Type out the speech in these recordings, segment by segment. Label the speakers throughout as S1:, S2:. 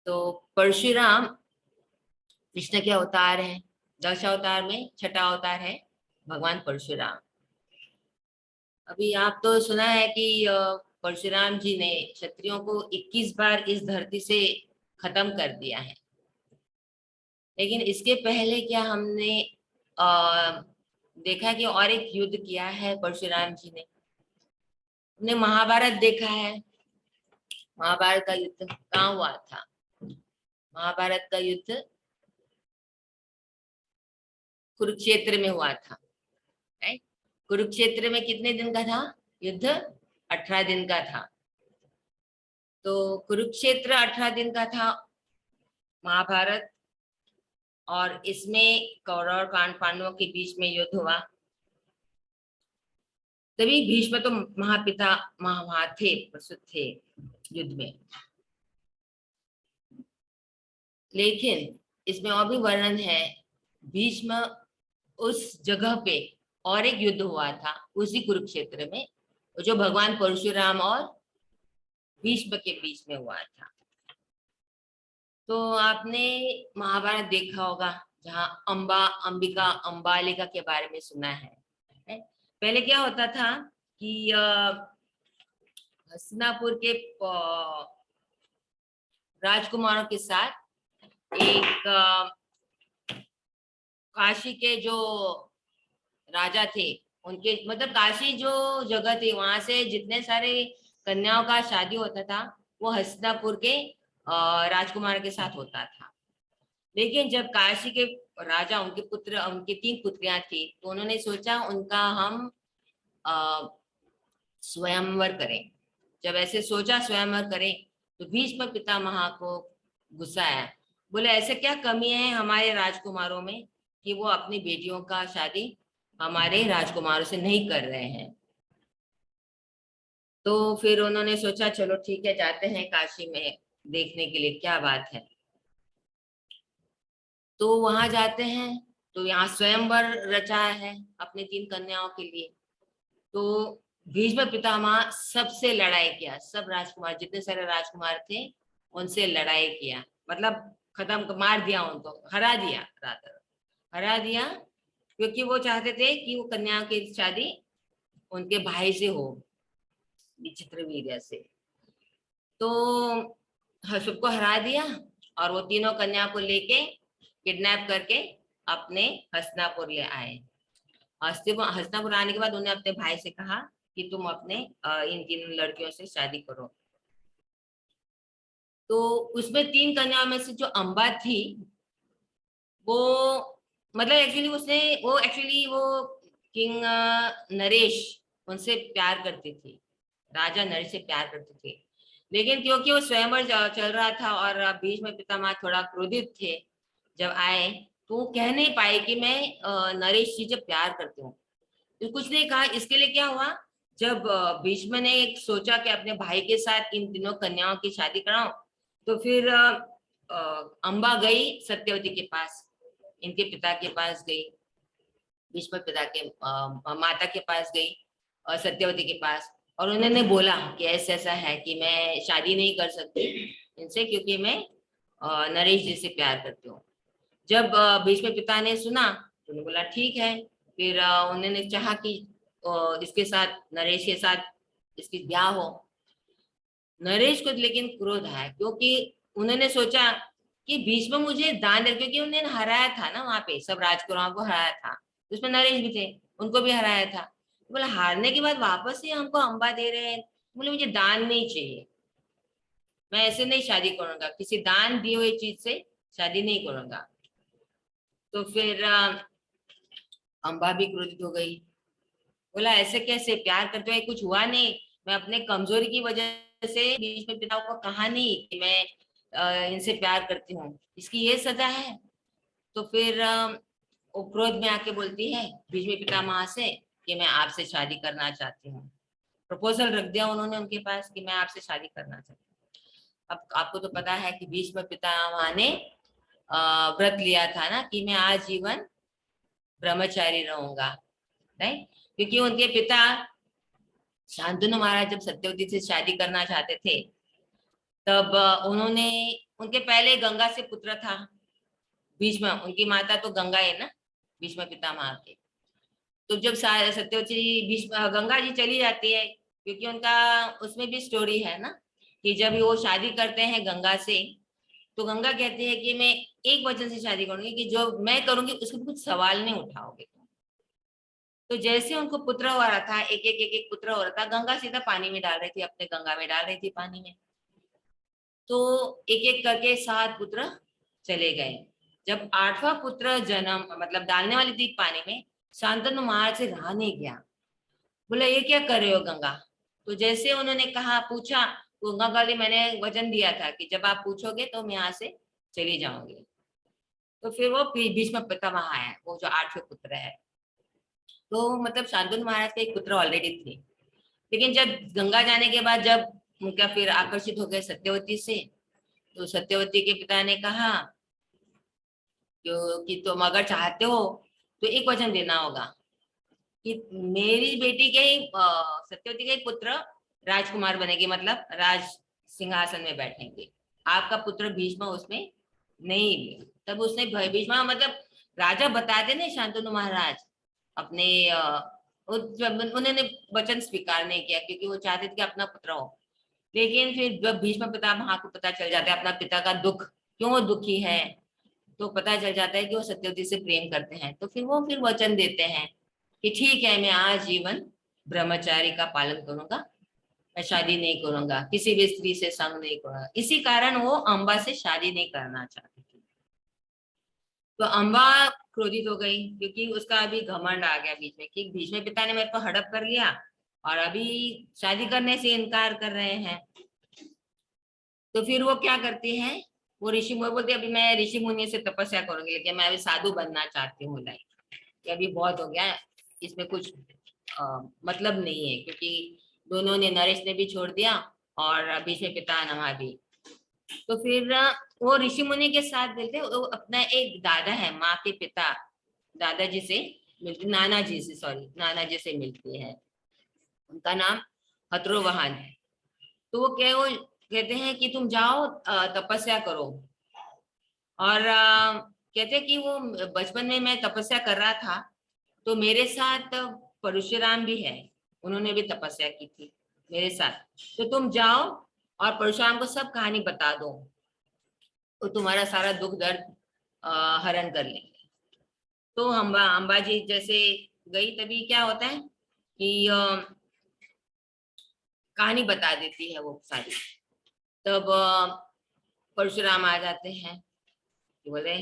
S1: तो परशुराम कृष्ण के अवतार हैं। 10 अवतार में छठा अवतार है भगवान परशुराम। अभी आप तो सुना है कि परशुराम जी ने क्षत्रियों को 21 बार इस धरती से खत्म कर दिया है। लेकिन इसके पहले क्या हमने अ, देखा कि और एक युद्ध किया है परशुराम जी ने। हमने महाभारत देखा है। महाभारत का युद्ध कहाँ हुआ था? महाभारत का युद्ध कुरुक्षेत्र में हुआ था। राइट? कुरुक्षेत्र में कितने दिन का था युद्ध? 18 दिन का था। तो कुरुक्षेत्र 18 दिन का था महाभारत। और इसमें कौरव और पांडवों के बीच में युद्ध हुआ। तभी भीष्म तो महापिता वहां थे, प्रस्तुत थे युद्ध में। लेकिन इसमें और भी वर्णन है। भीष्म उस जगह पे और एक युद्ध हुआ था उसी कुरुक्षेत्र में, जो भगवान परशुराम और भीष्म के बीच में हुआ था। तो आपने महाभारत देखा होगा, जहाँ अंबिका अंबालिका के बारे में सुना है। पहले क्या होता था कि हस्तिनापुर के राजकुमारों के साथ एक काशी के जो राजा थे, उनके मतलब काशी जो जगह थी, वहां से जितने सारे कन्याओं का शादी होता था वो हस्तिनापुर के राजकुमार के साथ होता था। लेकिन जब काशी के राजा, उनके पुत्र, उनकी 3 पुत्रियां थी, तो उन्होंने सोचा उनका हम स्वयंवर करें। जब ऐसे सोचा स्वयंवर करें, तो भीष्म पितामह को गुस्सा आया। बोले ऐसे क्या कमी है हमारे राजकुमारों में कि वो अपनी बेटियों का शादी हमारे राजकुमारों से नहीं कर रहे हैं। तो फिर उन्होंने सोचा चलो ठीक है, जाते हैं काशी में देखने के लिए क्या बात है। तो वहां जाते हैं, तो यहाँ स्वयंवर रचा है अपनी 3 कन्याओं के लिए। तो भीष्म पितामह सबसे लड़ाई किया, सब राजकुमार, जितने सारे राजकुमार थे उनसे लड़ाई किया, मतलब खत्म, मार दिया उनको, हरा दिया, रादर हरा दिया। क्योंकि वो चाहते थे कि वो कन्या की शादी उनके भाई से हो, विचित्रवीर्य से। तो सबको हरा दिया और वो तीनों कन्या को लेके किडनैप करके अपने हस्तिनापुर ले आए। हस्तिनापुर आने के बाद उन्होंने अपने भाई से कहा कि तुम अपने इन 3 लड़कियों से शादी करो। तो उसमें 3 कन्याओं में से जो अम्बा थी, वो मतलब एक्चुअली वो किंग नरेश उनसे प्यार करती थी, राजा नरेश से प्यार करती थी। लेकिन क्योंकि वो स्वयंवर चल रहा था और भीष्म पितामह थोड़ा क्रोधित थे जब आए, तो वो कह नहीं पाए कि मैं नरेश जी से प्यार करती हूँ, तो कुछ नहीं कहा। इसके लिए क्या हुआ, जब भीष्म ने एक सोचा कि अपने भाई के साथ इन तीनों कन्याओं की शादी कराऊं, तो फिर अम्बा गई सत्यवती के पास, इनके पिता के पास गई, भीष्म पिता के माता के पास गई और सत्यवती के पास, और उन्होंने बोला कि ऐसा ऐसा है कि मैं शादी नहीं कर सकती इनसे, क्योंकि मैं नरेश जी से प्यार करती हूँ। जब भीष्म पिता ने सुना तो उन्होंने बोला ठीक है। फिर उन्होंने चाहा कि इसके साथ, नरेश के साथ इसकी ब्याह हो। नरेश को लेकिन क्रोध आया, क्योंकि उन्होंने सोचा कि भीष्म मुझे दान दे, क्योंकि उन्होंने हराया था ना, वहां पे सब राजकुमारों को हराया था, उसमें नरेश भी थे, उनको भी हराया था। तो बोला हारने के बाद वापस ही हमको अंबा दे रहे हैं, बोले मुझे दान नहीं चाहिए, मैं ऐसे नहीं शादी करूंगा, किसी दान दिए हुए चीज से शादी नहीं करूंगा। तो फिर अंबा भी क्रोधित हो गई, बोला ऐसे कैसे, प्यार करते हुए कुछ हुआ नहीं, मैं अपने कमजोरी की वजह से बीच में पिता को कहा नहीं कि मैं इनसे प्यार करती हूँ, इसकी ये सजा है। तो फिर वो क्रोध में आके बोलती है भीष्म पितामह से कि मैं आपसे शादी करना चाहती हूँ। प्रपोजल रख दिया उन्होंने उनके पास कि मैं आपसे शादी करना चाहती हूँ। अब आपको तो पता है कि भीष्म पितामह ने व्रत लिया था ना कि मैं आजीवन ब्रह्मचारी रहूंगा, नहीं, क्योंकि उनके पिता शांतनु महाराज जब सत्यवती से शादी करना चाहते थे, तब उन्होंने उनके पहले गंगा से पुत्र था भीष्म, उनकी माता तो गंगा है ना, भीष्म पितामह के। तो जब सत्यवती भीष्म गंगा जी चली जाती है, क्योंकि उनका उसमें भी स्टोरी है ना कि जब वो शादी करते हैं गंगा से, तो गंगा कहती है कि मैं एक वचन से शादी करूंगी कि जो मैं करूंगी उसके कुछ सवाल नहीं उठाओगे तुम। तो जैसे उनको पुत्र हो रहा था, एक एक पुत्र हो रहा था, गंगा सीधा पानी में डाल रही थी, अपने गंगा में डाल रही थी पानी में। तो एक एक करके 7 पुत्र चले गए। जब 8वां पुत्र जन्म मतलब डालने वाली थी पानी में, शांतनु महाराज से रहा नहीं गया, बोला ये क्या कर रहे हो गंगा। तो जैसे उन्होंने कहा पूछा, तो गंगा गाली मैंने वचन दिया था कि जब आप पूछोगे तो मैं यहाँ से चली जाऊंगी। तो फिर वो भीष्म पितामह आया, वो जो 8वें पुत्र है। तो मतलब शांतनु महाराज के एक पुत्र ऑलरेडी थे, लेकिन जब गंगा जाने के बाद जब उनका फिर आकर्षित हो गए सत्यवती से, तो सत्यवती के पिता ने कहा कि तुम अगर चाहते हो तो एक वचन देना होगा कि मेरी बेटी के ही सत्यवती के ही पुत्र राजकुमार बनेंगे, मतलब राज सिंहासन में बैठेंगे, आपका पुत्र भीष्म उसमें नहीं। तब उसने भीष्म मतलब राजा बताते ना शांतनु महाराज अपने उन्होंने वचन स्वीकार नहीं किया, क्योंकि वो चाहते थे कि अपना पुत्र हो। लेकिन फिर जब भीष्म पितामह को पता चल जाता है अपना पिता का दुख, क्यों वो दुखी है, तो पता चल जाता है कि वो सत्यवती से प्रेम करते हैं, तो फिर वचन देते हैं कि ठीक है मैं आजीवन ब्रह्मचारी का पालन करूंगा, मैं शादी नहीं करूंगा, किसी भी स्त्री से संग नहीं करूंगा। इसी कारण वो अम्बा से शादी नहीं करना चाहती थी। तो अम्बा क्रोधित हो गई, क्योंकि उसका अभी घमंड आ गया बीच में कि भीष्म पिता ने मेरे को हड़प कर लिया और अभी शादी करने से इनकार कर रहे हैं। तो फिर वो क्या करती है, वो ऋषि मुनि बोलते अभी मैं ऋषि मुनि से तपस्या करूंगी, लेकिन मैं अभी साधु बनना चाहती हूँ लाइफ, कि अभी बहुत हो गया, इसमें कुछ मतलब नहीं है, क्योंकि दोनों ने, नरेश ने भी छोड़ दिया और भीष्म पितामह भी। तो फिर वो ऋषि मुनि के साथ मिलते, वो अपना एक दादा है माँ के पिता, दादाजी से मिलती, नाना जी से, सॉरी नाना जी से मिलती है, उनका नाम हथरोवहन है। तो वो कहते हैं कि तुम जाओ तपस्या करो। और कहते हैं कि वो बचपन में मैं तपस्या कर रहा था, तो मेरे साथ परशुराम भी है, उन्होंने भी तपस्या की थी मेरे साथ, तो तुम जाओ और परशुराम को सब कहानी बता दो, तो तुम्हारा सारा दुख दर्द हरण कर लेंगे। तो अंबाजी जैसे गई, तभी क्या होता है कि कहानी बता देती है वो सारी। तब परशुराम आ जाते हैं, बोले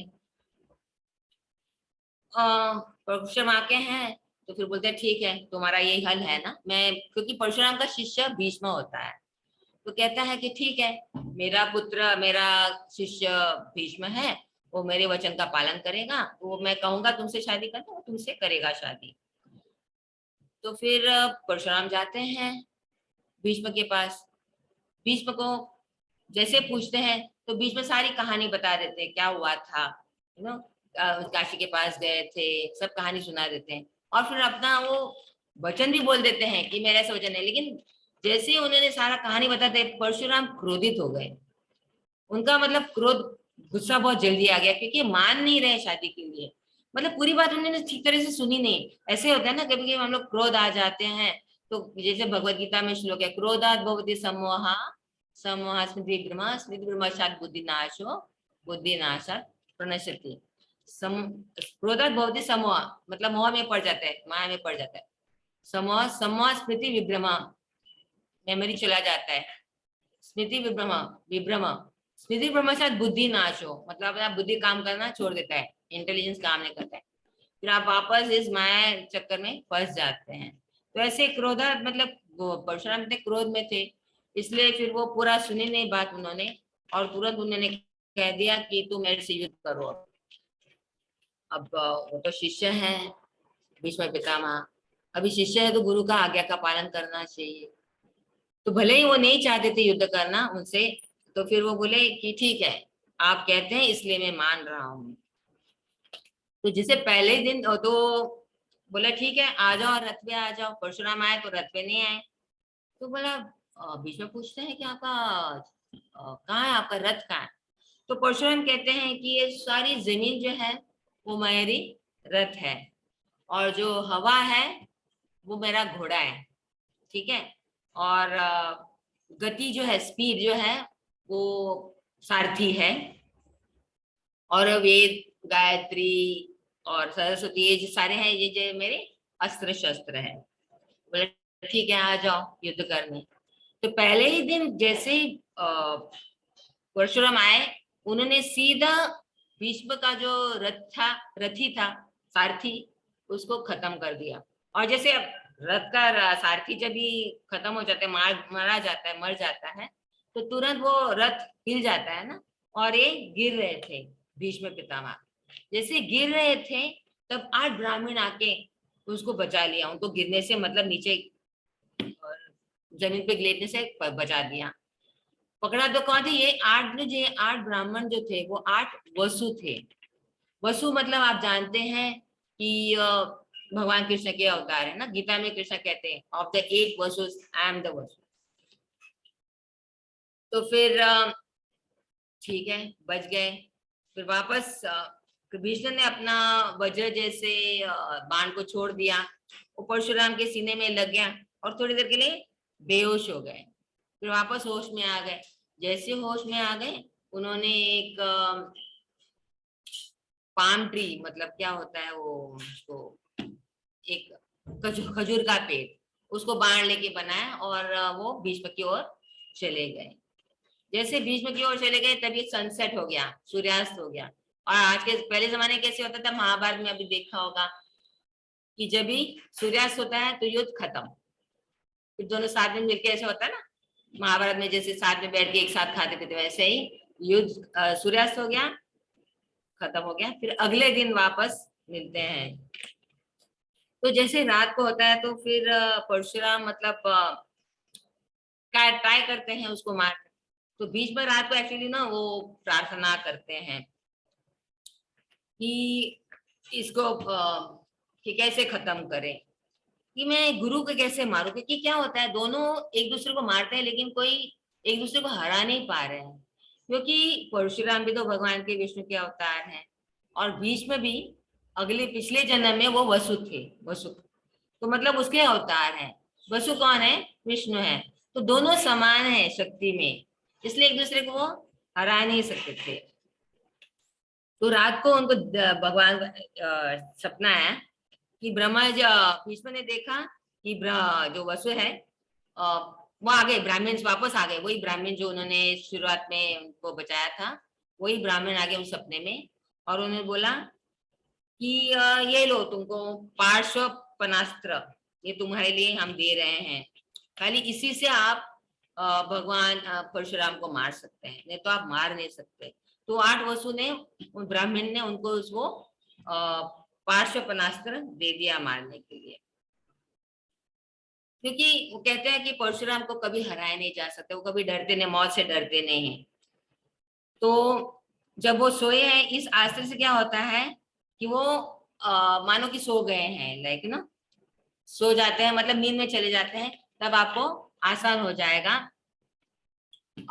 S1: परशुराम आके हैं, तो फिर बोलते हैं ठीक है तुम्हारा यही हल है ना, मैं क्योंकि परशुराम का शिष्य भीष्म होता है, तो कहता है कि ठीक है मेरा पुत्र, मेरा शिष्य भीष्म है, वो मेरे वचन का पालन करेगा, वो मैं कहूंगा तुमसे शादी करना, वो तुमसे करेगा शादी। तो फिर परशुराम जाते हैं भीष्म के पास, भीष्म को जैसे पूछते हैं तो बीच में सारी कहानी बता देते हैं क्या हुआ था, यू नो, काशी के पास गए थे, सब कहानी सुना देते हैं। और फिर अपना वो वचन भी बोल देते हैं कि मेरा ऐसा वचन है, लेकिन जैसे ही उन्होंने सारा कहानी बताते परशुराम क्रोधित हो गए, उनका मतलब क्रोध, गुस्सा बहुत जल्दी आ गया, क्योंकि मान नहीं रहे शादी के लिए, मतलब पूरी बात उन्होंने ठीक तरह से सुनी नहीं। ऐसे होता है ना कभी कभी हम लोग क्रोध आ जाते हैं, तो जैसे भगवत गीता में श्लोक है, क्रोधात भवति सम्मोहा, सम्मोहा स्मृति भ्रम, स्मृति भ्रमाशात बुद्धिनाशो, बुद्धिनाशात प्रणश्यति। सम क्रोधात भवति सम्मोह मतलब मोह में पड़ जाता है, माया में पड़ जाता है। सम्मोह, सम्मोह स्मृति विभ्रम, मेमोरी चला जाता है, स्मृति विभ्रम, विभ्रम, स्मृति भ्रमाशात बुद्धि नाश हो, मतलब आप बुद्धि काम करना छोड़ देता है, इंटेलिजेंस काम नहीं करता है, फिर आप वापस इस माया चक्कर में फंस जाते हैं। तो ऐसे क्रोधा मतलब वो परशुराम इतने क्रोध में थे, इसलिए फिर वो पूरा सुनी नहीं बात उन्होंने, और तुरंत उन्होंने कह दिया कि तुम मेरे से युद्ध करो। अब वो तो शिष्य है भीष्म पितामह, अभी शिष्य है तो गुरु का आज्ञा का पालन करना चाहिए। तो भले ही वो नहीं चाहते थे युद्ध करना उनसे, तो फिर वो बोले कि ठीक है आप कहते हैं इसलिए मैं मान रहा हूँ। तो जिसे पहले ही दिन तो बोला ठीक है आ जाओ रथ पे आ जाओ, परशुराम आए तो रथ पे नहीं आए। तो बोला बीच में पूछते हैं कि आपका कहाँ है, आपका रथ कहाँ है। तो परशुराम कहते हैं कि ये सारी जमीन जो है वो मेरी रथ है, और जो हवा है वो मेरा घोड़ा है, ठीक है। और गति जो है, स्पीड जो है वो सारथी है, और वेद, गायत्री और सरस्वती, ये जो सारे हैं, ये जो मेरे अस्त्र शस्त्र है। बोले ठीक है, आ जाओ युद्ध करने। तो पहले ही दिन जैसे ही परशुराम आए, उन्होंने सीधा भीष्म का जो रथ था, रथी था, सारथी, उसको खत्म कर दिया। और जैसे अब रथ का सारथी जब भी खत्म हो जाता है, मारा जाता है, मर जाता है, तो तुरंत वो रथ हिल जाता है ना। और ये गिर रहे थे, भीष्म पितामह जैसे गिर रहे थे, तब 8 ब्राह्मण आके उसको बचा लिया। उनको गिरने से मतलब नीचे जमीन पे गिरने से बचा दिया। पकड़ा तो कौन थे? ये 8 ब्राह्मण जो थे वो 8 वसु थे। वसु मतलब आप जानते हैं कि भगवान कृष्ण के अवतार है ना। गीता में कृष्ण कहते हैं of the 8 Vasu I am the Vasu. तो फिर ठीक है, बच गए। फिर वापस भीष्म ने अपना वज्र जैसे बाण को छोड़ दिया, वो परशुराम के सीने में लग गया, और थोड़ी देर के लिए बेहोश हो गए। फिर वापस होश में आ गए। जैसे होश में आ गए, उन्होंने एक पाम ट्री, मतलब क्या होता है वो, उसको एक खजूर का पेड़, उसको बाण लेके बनाया, और वो भीष्म की ओर चले गए। जैसे भीष्म की ओर चले गए, तभी सनसेट हो गया, सूर्यास्त हो गया। और आज के पहले जमाने कैसे होता था, महाभारत में अभी देखा होगा कि जब भी सूर्यास्त होता है तो युद्ध खत्म। फिर दोनों साथ में मिलके, ऐसा होता है ना महाभारत में, जैसे साथ में बैठ के एक साथ खाते पीते, वैसे ही युद्ध सूर्यास्त हो गया, खत्म हो गया, फिर अगले दिन वापस मिलते हैं। तो जैसे रात को होता है, तो फिर परशुराम मतलब ट्राई करते हैं उसको मार। तो बीच में रात को एक्चुअली ना वो प्रार्थना करते हैं कि इसको कि कैसे खत्म करें, कि मैं गुरु को कैसे मारूं। क्योंकि क्या होता है, दोनों एक दूसरे को मारते हैं, लेकिन कोई एक दूसरे को हरा नहीं पा रहे हैं। क्योंकि परशुराम भी तो भगवान के विष्णु के अवतार हैं, और भीष्म भी अगले पिछले जन्म में वो वसु थे। वसु तो मतलब उसके अवतार हैं। वसु कौन है? विष्णु है। तो दोनों समान है शक्ति में, इसलिए एक दूसरे को वो हरा नहीं सकते थे। तो रात को उनको भगवान सपना है कि ब्रह्मा, भीष्म ने देखा कि जो वसु है वो आ गए, ब्राह्मण वापस आ गए। वही ब्राह्मण जो उन्होंने शुरुआत में उनको बचाया था, वही ब्राह्मण आ गए उस सपने में। और उन्होंने बोला कि ये लो तुमको पार्श्वपनास्त्र, ये तुम्हारे लिए हम दे रहे हैं, खाली इसी से आप भगवान परशुराम को मार सकते हैं, नहीं तो आप मार नहीं सकते। तो 8 वसु ने, उन ब्राह्मण ने उनको उसको पार्श्वपनास्त्र दे दिया मारने के लिए। क्योंकि वो कहते हैं कि परशुराम को कभी हराया नहीं जा सकता, वो कभी डरते नहीं, मौत से डरते नहीं है। तो जब वो सोए हैं, इस अस्त्र से क्या होता है कि वो मानो कि सो गए हैं, लाइक ना, सो जाते हैं, मतलब नींद में चले जाते हैं, तब आपको आसान हो जाएगा।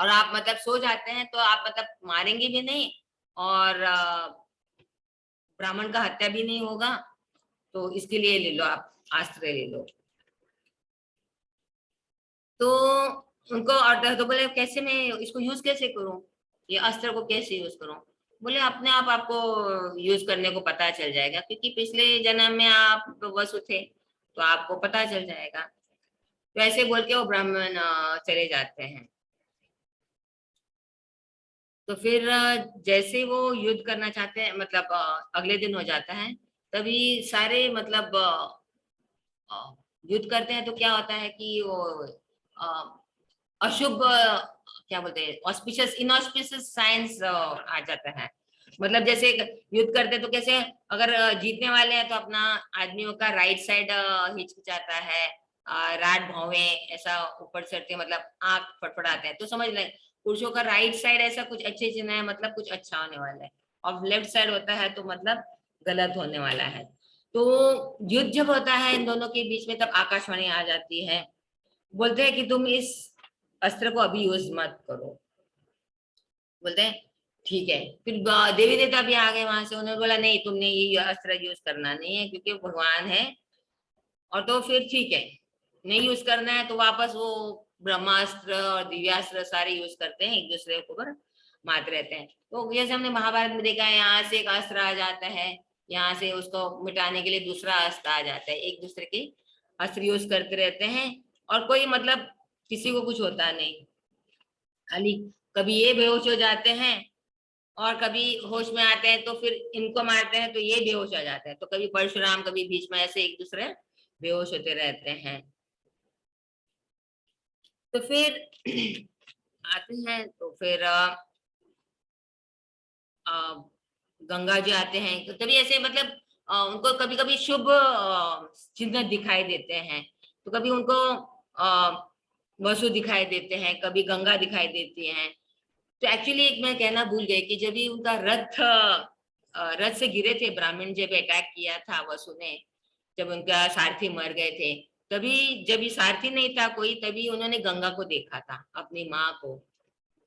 S1: और आप मतलब सो जाते हैं तो आप मतलब मारेंगे भी नहीं, और ब्राह्मण का हत्या भी नहीं होगा। तो इसके लिए ले लो, आप अस्त्र ले लो। तो उनको, और तो बोले कैसे मैं इसको यूज कैसे करूं, ये अस्त्र को कैसे यूज करूं? बोले अपने आप आपको यूज करने को पता चल जाएगा, क्योंकि पिछले जन्म में आप वसु थे, तो आपको पता चल जाएगा। तो ऐसे बोल के वो ब्राह्मण चले जाते हैं। तो फिर जैसे वो युद्ध करना चाहते हैं, मतलब अगले दिन हो जाता है, तभी सारे मतलब युद्ध करते हैं। तो क्या होता है कि वो अशुभ, क्या बोलते हैं, ऑस्पिशियस इनऑस्पिशियस साइंस आ जाता है। मतलब जैसे युद्ध करते हैं तो कैसे, अगर जीतने वाले हैं तो अपना आदमियों का राइट साइड हिचकिचाता है, रात भौवे ऐसा ऊपर चढ़ते, मतलब आंख फटफड़ाते हैं, तो समझ लें पुरुषों का राइट साइड ऐसा कुछ अच्छे चिन्ह है, मतलब कुछ अच्छा होने वाला है। और लेफ्ट साइड होता है तो मतलब गलत होने वाला है। तो युद्ध जब होता है इन दोनों के बीच में, तब आकाशवाणी आ जाती है, बोलते हैं कि तुम इस अस्त्र को अभी यूज मत करो। बोलते हैं ठीक है। फिर देवी देवता भी आ गए वहां से, उन्होंने बोला नहीं तुमने ये अस्त्र यूज करना नहीं है क्योंकि वो भगवान है। और तो फिर ठीक है, नहीं यूज करना है तो वापस वो ब्रह्मास्त्र और दिव्यास्त्र सारे यूज करते हैं, एक दूसरे के ऊपर मारते रहते हैं। तो जैसे हमने महाभारत में देखा है, यहाँ से एक अस्त्र आ जाता है, यहाँ से उसको मिटाने के लिए दूसरा अस्त्र आ जाता है, एक दूसरे के अस्त्र यूज करते रहते हैं। और कोई मतलब किसी को कुछ होता नहीं, खाली कभी ये बेहोश हो जाते हैं और कभी होश में आते हैं, तो फिर इनको मारते हैं तो ये बेहोश हो जाते हैं, तो कभी परशुराम कभी भीष्म ऐसे एक दूसरे बेहोश होते रहते हैं। तो फिर आते हैं तो फिर गंगा जी आते हैं, तो तभी ऐसे मतलब उनको कभी कभी शुभ चिन्ह दिखाई देते हैं, तो कभी उनको वसु दिखाई देते हैं, कभी गंगा दिखाई देती हैं। तो एक्चुअली एक मैं कहना भूल गई कि जब भी उनका रथ से गिरे थे ब्राह्मण, जब अटैक किया था वसु ने, जब उनका सारथी मर गए थे, तभी जब ये सारथी नहीं था कोई, तभी उन्होंने गंगा को देखा था, अपनी माँ को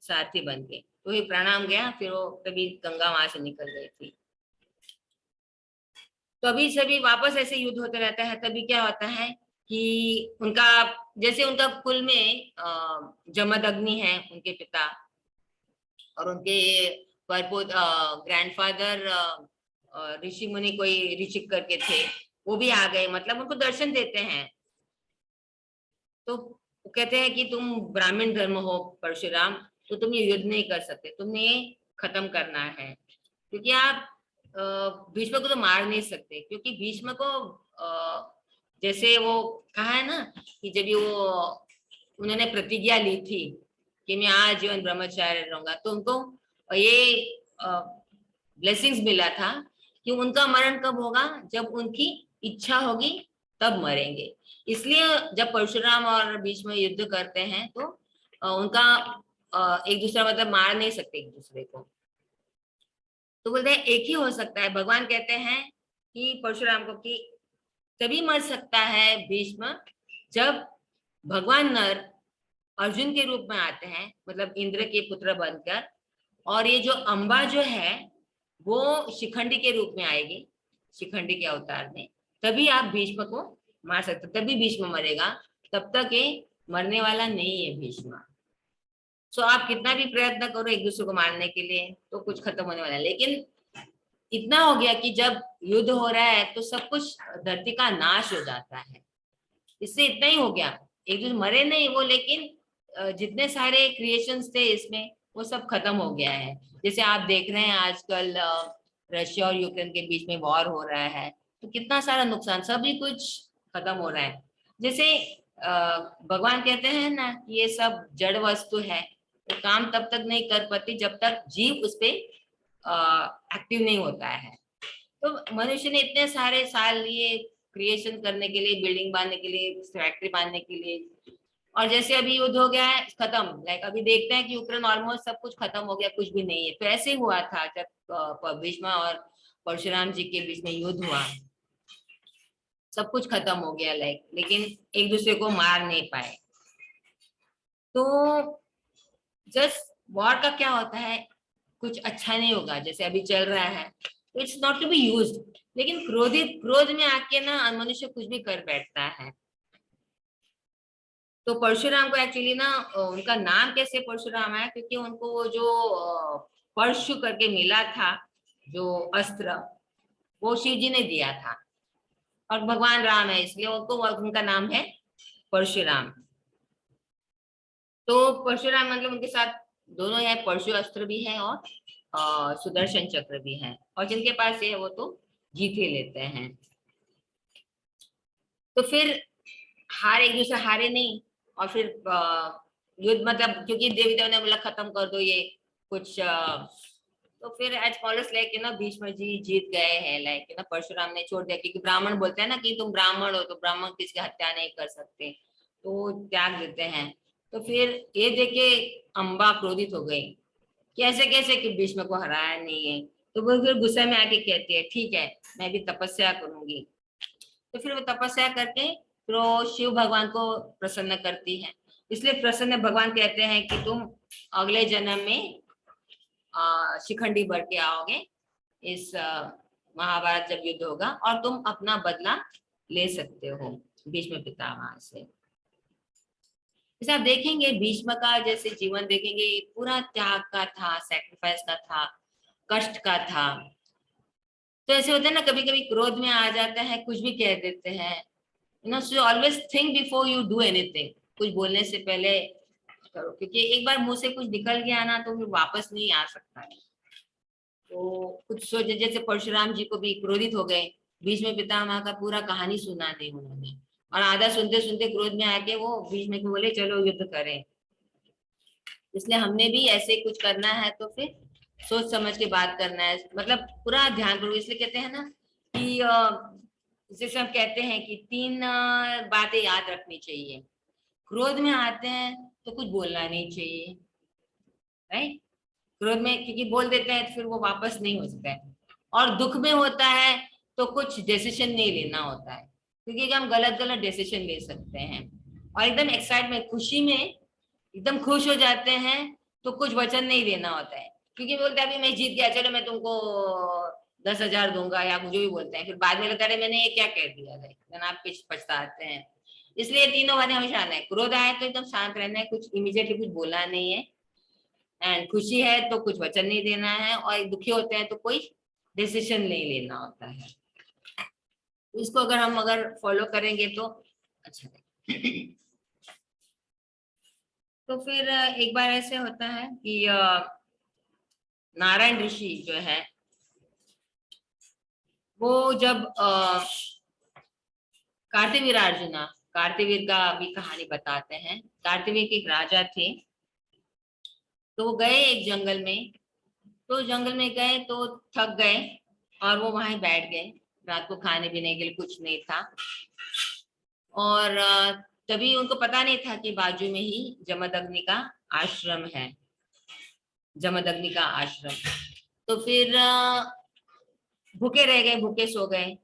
S1: सारथी बन के, तो ये प्रणाम गया, फिर वो तभी गंगा वहां से निकल गई थी। तो अभी सभी वापस ऐसे युद्ध होते रहता है। तभी क्या होता है कि उनका, जैसे उनका कुल में जमदग्नि है उनके पिता, और उनके परपोत ग्रैंडफादर ऋषि मुनि कोई ऋषिक करके थे, वो भी आ गए, मतलब उनको दर्शन देते हैं। तो वो कहते हैं कि तुम ब्राह्मण धर्म हो परशुराम, तो तुम ये युद्ध नहीं कर सकते, तुमने ये खत्म करना है, क्योंकि आप भीष्म को तो मार नहीं सकते, क्योंकि भीष्म को जैसे वो कहा है ना कि जब ये वो उन्होंने प्रतिज्ञा ली थी कि मैं आजीवन ब्रह्मचार्य रहूंगा, तो उनको ये ब्लेसिंग्स मिला था कि उनका मरण कब होगा, जब उनकी इच्छा होगी तब मरेंगे। इसलिए जब परशुराम और भीष्म युद्ध करते हैं तो उनका एक दूसरा मतलब मार नहीं सकते एक दूसरे को, तो बोलते हैं एक ही हो सकता है। भगवान कहते हैं कि परशुराम को कि तभी मर सकता है भीष्म जब भगवान नर अर्जुन के रूप में आते हैं, मतलब इंद्र के पुत्र बनकर, और ये जो अंबा जो है वो शिखंडी के रूप में आएगी, शिखंडी के अवतार में, तभी आप भीष्म को मार सकते, तभी भीष्म मरेगा, तब तक ये मरने वाला नहीं है भीष्म। सो आप कितना भी प्रयत्न करो एक दूसरे को मारने के लिए तो कुछ खत्म होने वाला है, लेकिन इतना हो गया कि जब युद्ध हो रहा है तो सब कुछ धरती का नाश हो जाता है, इससे इतना ही हो गया। एक दूसरे मरे नहीं वो, लेकिन जितने सारे क्रिएशंस थे इसमें वो सब खत्म हो गया है। जैसे आप देख रहे हैं आजकल रशिया और यूक्रेन के बीच में वॉर हो रहा है, तो कितना सारा नुकसान, सभी कुछ खत्म हो रहा है। जैसे भगवान कहते हैं ना कि ये सब जड़ वस्तु है, तो काम तब तक नहीं कर पाती जब तक जीव उस पे एक्टिव नहीं होता है। तो मनुष्य ने इतने सारे साल लिए क्रिएशन करने के लिए, बिल्डिंग बांधने के लिए, फैक्ट्री बांधने के लिए, और जैसे अभी युद्ध हो गया है खत्म, लाइक अभी देखते हैं कि यूक्रेन ऑलमोस्ट सब कुछ खत्म हो गया, कुछ भी नहीं है। तो ऐसे ही हुआ था जब भीष्म और परशुराम जी के बीच में युद्ध हुआ, सब कुछ खत्म हो गया लाइक, लेकिन एक दूसरे को मार नहीं पाए। तो जस्ट वॉर का क्या होता है, कुछ अच्छा नहीं होगा जैसे अभी चल रहा है, it's not to be used. लेकिन क्रोध में आके ना मनुष्य कुछ भी कर बैठता है। तो परशुराम को एक्चुअली ना उनका नाम कैसे परशुराम है, क्योंकि उनको वो जो परशु करके मिला था जो अस्त्र, वो शिव जी ने दिया था, और भगवान राम है इसलिए उनको उनका नाम है परशुराम। तो परशुराम मतलब उनके साथ दोनों है, परशु अस्त्र भी है और सुदर्शन चक्र भी है, और जिनके पास ये है वो तो जीत ही लेते हैं। तो फिर एक दूसरे हारे नहीं, और फिर युद्ध मतलब क्योंकि देवी देव ने बोला खत्म कर दो ये कुछ तो फिर एज फॉलोस लाइक ना भीष्म जी जीत गए हैं, लाइक ना परशुराम ने छोड़ दिया, क्योंकि ब्राह्मण बोलते हैं ना कि तुम ब्राह्मण हो तो ब्राह्मण किसकी हत्या नहीं कर सकते, तो त्याग देते हैं। तो फिर ये देखे अम्बा क्रोधित हो गई कि ऐसे कैसे कि भीष्म को हराया नहीं है, तो वो फिर गुस्से में आके कहती है ठीक है मैं भी तपस्या करूंगी। तो फिर वो तपस्या करके फिर वो शिव भगवान को प्रसन्न करती है, इसलिए प्रसन्न भगवान कहते हैं कि तुम अगले जन्म में शिखंडी बन के आओगे इस महाभारत जब युद्ध होगा, और तुम अपना बदला ले सकते हो भीष्म पितामह से। जैसे आप देखेंगे भीष्म का जैसे जीवन देखेंगे, ये पूरा त्याग का था, सेक्रीफाइस का था, कष्ट का था। तो ऐसे होता है ना, कभी कभी क्रोध में आ जाता है, कुछ भी कह देते हैं, you know, so always think before you do anything. कुछ बोलने से पहले करो, क्योंकि एक बार मुंह से कुछ निकल गया ना तो फिर वापस नहीं आ सकता है। तो कुछ सोच, जैसे परशुराम जी को भी क्रोधित हो गए, भीष्म पितामह का पूरा कहानी सुना दी उन्होंने, और आधा सुनते सुनते क्रोध में आके वो भीष्म को बोले चलो युद्ध करें। इसलिए हमने भी ऐसे कुछ करना है तो फिर सोच समझ के बात करना है, मतलब पूरा ध्यान करो। इसलिए कहते हैं ना कि जैसे हम कहते हैं कि तीन बातें याद रखनी चाहिए। क्रोध में आते हैं तो कुछ बोलना नहीं चाहिए, राइट। क्रोध में क्योंकि बोल देते हैं तो फिर वो वापस नहीं हो सकता है। और दुख में होता है तो कुछ डिसीजन नहीं लेना होता है, क्योंकि हम गलत गलत डिसीजन ले सकते हैं। और एकदम एक्साइटमेंट, खुशी में एकदम खुश हो जाते हैं तो कुछ वचन नहीं देना होता है, क्योंकि बोलते हैं अभी मैं जीत गया, चलो मैं तुमको 10,000 दूंगा, या मुझे भी बोलते हैं, फिर बाद में लगता है मैंने ये क्या कह दिया, आप कुछ पछताते हैं। इसलिए तीनों बातें हमेशा आना है। क्रोध आए तो एकदम शांत रहना है, कुछ इमीडिएटली कुछ बोलना नहीं है। एंड खुशी है तो कुछ वचन नहीं देना है, और दुखी होते हैं तो कोई डिसीजन नहीं लेना होता है। तो इसको अगर हम फॉलो करेंगे तो अच्छा है। तो फिर एक बार ऐसे होता है कि नारायण ऋषि जो है वो जब कार्तिवीर का भी कहानी बताते हैं। कार्तिवीर के एक राजा थे, तो वो गए एक जंगल में। तो जंगल में गए तो थक गए और वो वहां बैठ गए। रात को खाने पीने के लिए कुछ नहीं था, और तभी उनको पता नहीं था कि बाजू में ही जमदग्नि का आश्रम है, जमदग्नि का आश्रम। तो फिर भूखे रह गए, भूखे सो गए।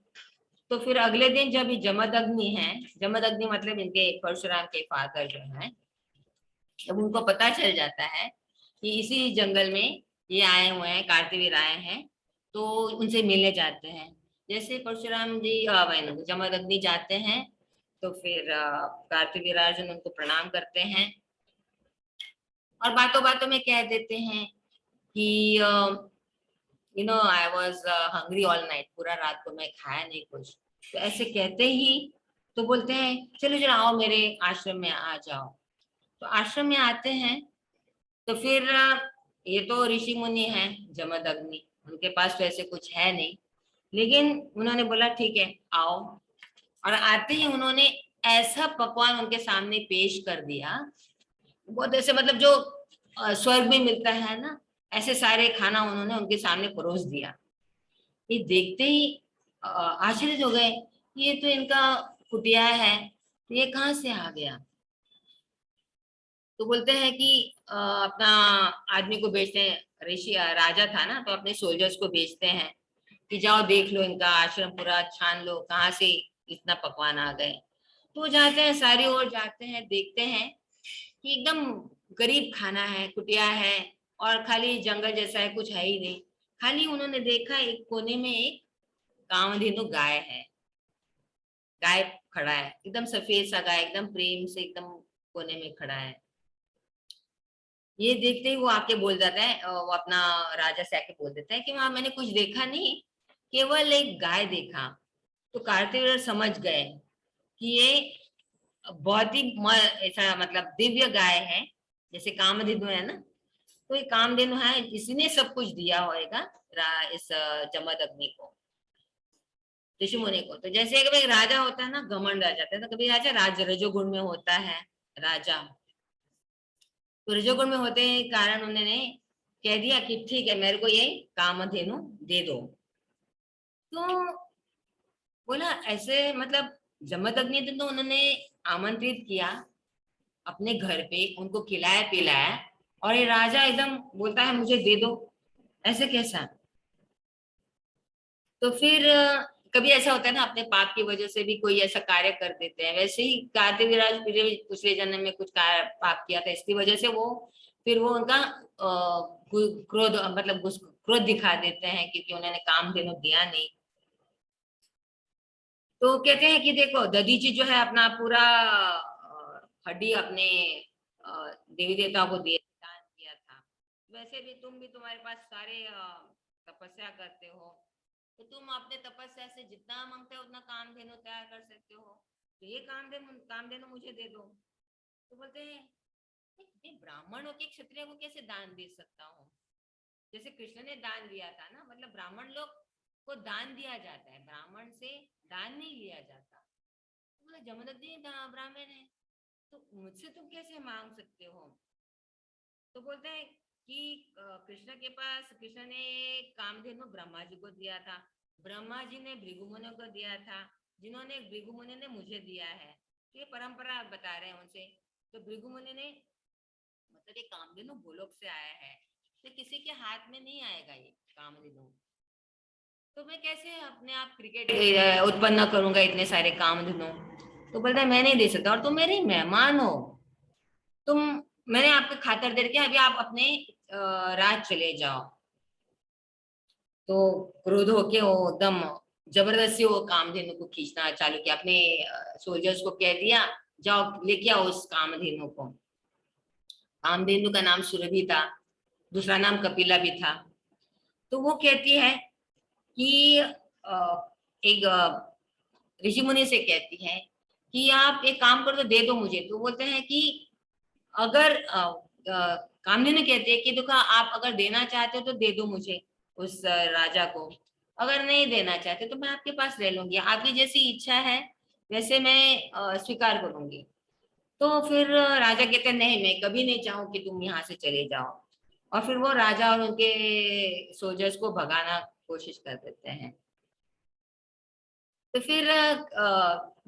S1: तो फिर अगले दिन जब जमदग्नि है, जमदग्नि मतलब इनके परशुराम के फादर जो है, जब उनको पता चल जाता है कि इसी जंगल में ये आए हुए हैं, कार्तिवीर आए हैं, तो उनसे मिलने जाते हैं। जैसे परशुराम जी जमदग्नि जाते हैं तो फिर कार्तिवीर अर्जुन उनको प्रणाम करते हैं, और बातों बातों में कह देते हैं कि I was hungry all night, पूरा रात को मैं खाया नहीं कुछ। तो ऐसे कहते ही तो बोलते हैं चलो जरा आओ मेरे आश्रम में आ जाओ। तो आश्रम में आते हैं तो फिर ये तो ऋषि मुनि हैं जमदग्नि, उनके पास तो ऐसे कुछ है नहीं, लेकिन उन्होंने बोला ठीक है आओ। और आते ही उन्होंने ऐसा पकवान उनके सामने पेश कर दिया, बहुत ऐसे मतलब जो स्वर्ग में मिलता है ना, ऐसे सारे खाना उन्होंने उनके सामने परोस दिया। ये देखते ही आश्चर्य हो गए, ये तो इनका कुटिया है, तो ये कहाँ से आ गया। तो बोलते हैं कि अपना आदमी को भेजते हैं, ऋषि राजा था ना, तो अपने सोल्जर्स को भेजते हैं कि जाओ देख लो इनका आश्रम, पूरा छान लो कहाँ से इतना पकवान आ गए। तो जाते हैं, सारी ओर जाते हैं, देखते हैं कि एकदम गरीब खाना है, कुटिया है, और खाली जंगल जैसा है, कुछ है ही नहीं। खाली उन्होंने देखा एक कोने में एक कामधेनु गाय है, गाय खड़ा है, एकदम सफेद सा गाय, एकदम प्रेम से एकदम कोने में खड़ा है। ये देखते ही वो आके बोल जाता है, वो अपना राजा से आके बोल देता है कि वहां मैंने कुछ देखा नहीं, केवल एक गाय देखा। तो कार्तिवीर समझ गए कि ये बहुत ही ऐसा मतलब दिव्य गाय है, जैसे कामधेनु है ना, तो ये कामधेनु है, इसने सब कुछ दिया होगा इस जमदग्नि को, ऋषि मुनि को। तो जैसे कभी राजा होता है ना, घमंड आ जाता है, तो कभी राजा रजोगुण में होता है राजा, तो रजोगुण में होते के कारण उन्होंने कह दिया कि ठीक है मेरे को ये कामधेनु दे दो। तो बोला ऐसे मतलब जमदग्नि तो उन्होंने आमंत्रित किया अपने घर पे, उनको खिलाया पिलाया, और ये राजा एकदम बोलता है मुझे दे दो, ऐसे कैसा। तो फिर कभी ऐसा होता है ना, अपने पाप की वजह से भी कोई ऐसा कार्य कर देते हैं। वैसे ही कार्तिवीराज पिछले जन्म में कुछ पाप किया था, इसकी वजह से वो फिर वो उनका क्रोध मतलब क्रोध दिखा देते हैं क्योंकि उन्होंने कामधेनु दिया नहीं। तो कहते हैं कि देखो दधीची जो है अपना पूरा हड्डी अपने देवी देवताओं को दिए दान किया था। वैसे भी तुम भी तुम्हारे पास सारे तपस्या करते हो, तो तुम अपने तपस्या से जितना मांगते हो उतना कामधेनु तैयार कर सकते हो, तो ये कामधेनु कामधेनु मुझे दे दो। तो बोलते हैं ब्राह्मण होके क्षत्रिय को कैसे दान दे सकता हूँ? जैसे कृष्ण ने दान दिया था ना, मतलब ब्राह्मण लोग को दान दिया जाता है, ब्राह्मण से दान नहीं लिया जाता। तो बोला जमदग्नि ब्राह्मण है तो मुझसे तुम कैसे मांग सकते हो? तो बोलते हैं कि कृष्ण के पास, कृष्ण ने कामधेनु ब्रह्मा जी को दिया था, ब्रह्मा जी ने भृगु मुनि को दिया था, जिन्होंने भृगु मुनि ने मुझे दिया है। तो ये परंपरा बता रहे हैं उनसे। तो भृगु मुनि ने मतलब ये कामधेनु गोलोक से आया है, तो किसी के हाथ में नहीं आएगा ये कामधेनु। तो मैं कैसे अपने आप क्रिकेट उत्पन्न करूंगा इतने सारे कामधेनु? तो बोलता है मैं नहीं दे सकता, और तुम मेरे मेहमान हो, तुम, मैंने आपके खातर दे रखा, अभी आप अपने राज चले जाओ। तो क्रोध होके वो एकदम जबरदस्ती वो कामधेनु को खींचना चालू किया, अपने सोल्जर्स को कह दिया जाओ लेके आओ उस कामधेनु को। कामधेनु का नाम सुरभि था, दूसरा नाम कपिला भी था। तो वो कहती है कि एक ऋषि मुनि से कहती है कि आप एक काम करो तो दे दो मुझे। तो बोलते हैं कि अगर कामधेनु कहते हैं कि देखो आप अगर देना चाहते हो तो दे दो मुझे उस राजा को, अगर नहीं देना चाहते तो मैं आपके पास रह लूंगी, आपकी जैसी इच्छा है वैसे मैं स्वीकार करूंगी। तो फिर राजा कहते हैं नहीं, मैं कभी नहीं चाहूँ कि तुम यहाँ से चले जाओ। और फिर वो राजा और उनके सोल्जर्स को भगाना कोशिश कर देते हैं। तो फिर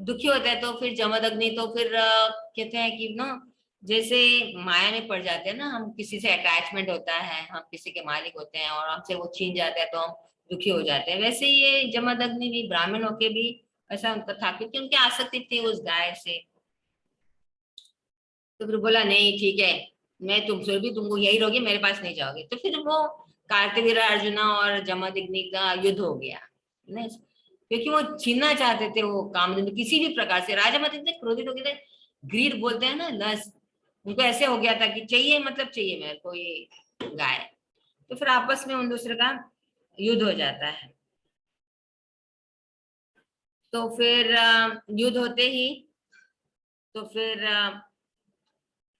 S1: दुखी होता है, तो फिर जमदग्नि तो फिर कहते हैं कि ना, जैसे माया में पड़ जाते हैं ना, हम किसी से अटैचमेंट होता है, हम किसी के मालिक होते हैं और हमसे वो छीन जाता है तो हम दुखी हो जाते हैं, वैसे ही ये जमदग्नि भी ब्राह्मण होके भी ऐसा उनका था, क्योंकि उनकी आसक्ति थी उस गाय से। तो फिर बोला नहीं ठीक है, मैं तुमसे भी, तुमको यही रहोगे, मेरे पास नहीं जाओगे। तो फिर वो कार्तवीर अर्जुना और जमदग्नि का युद्ध हो गया नहीं, क्योंकि वो छीनना चाहते थे वो कामधेनु किसी भी प्रकार से। राजा मतलब इतने क्रोधित हो गए थे, ग्रीड बोलते हैं ना, लस, उनको ऐसे हो गया था कि चाहिए, मतलब चाहिए मेरे को ये गाय। तो फिर आपस में उन दूसरे का युद्ध हो जाता है। तो फिर युद्ध होते ही, तो फिर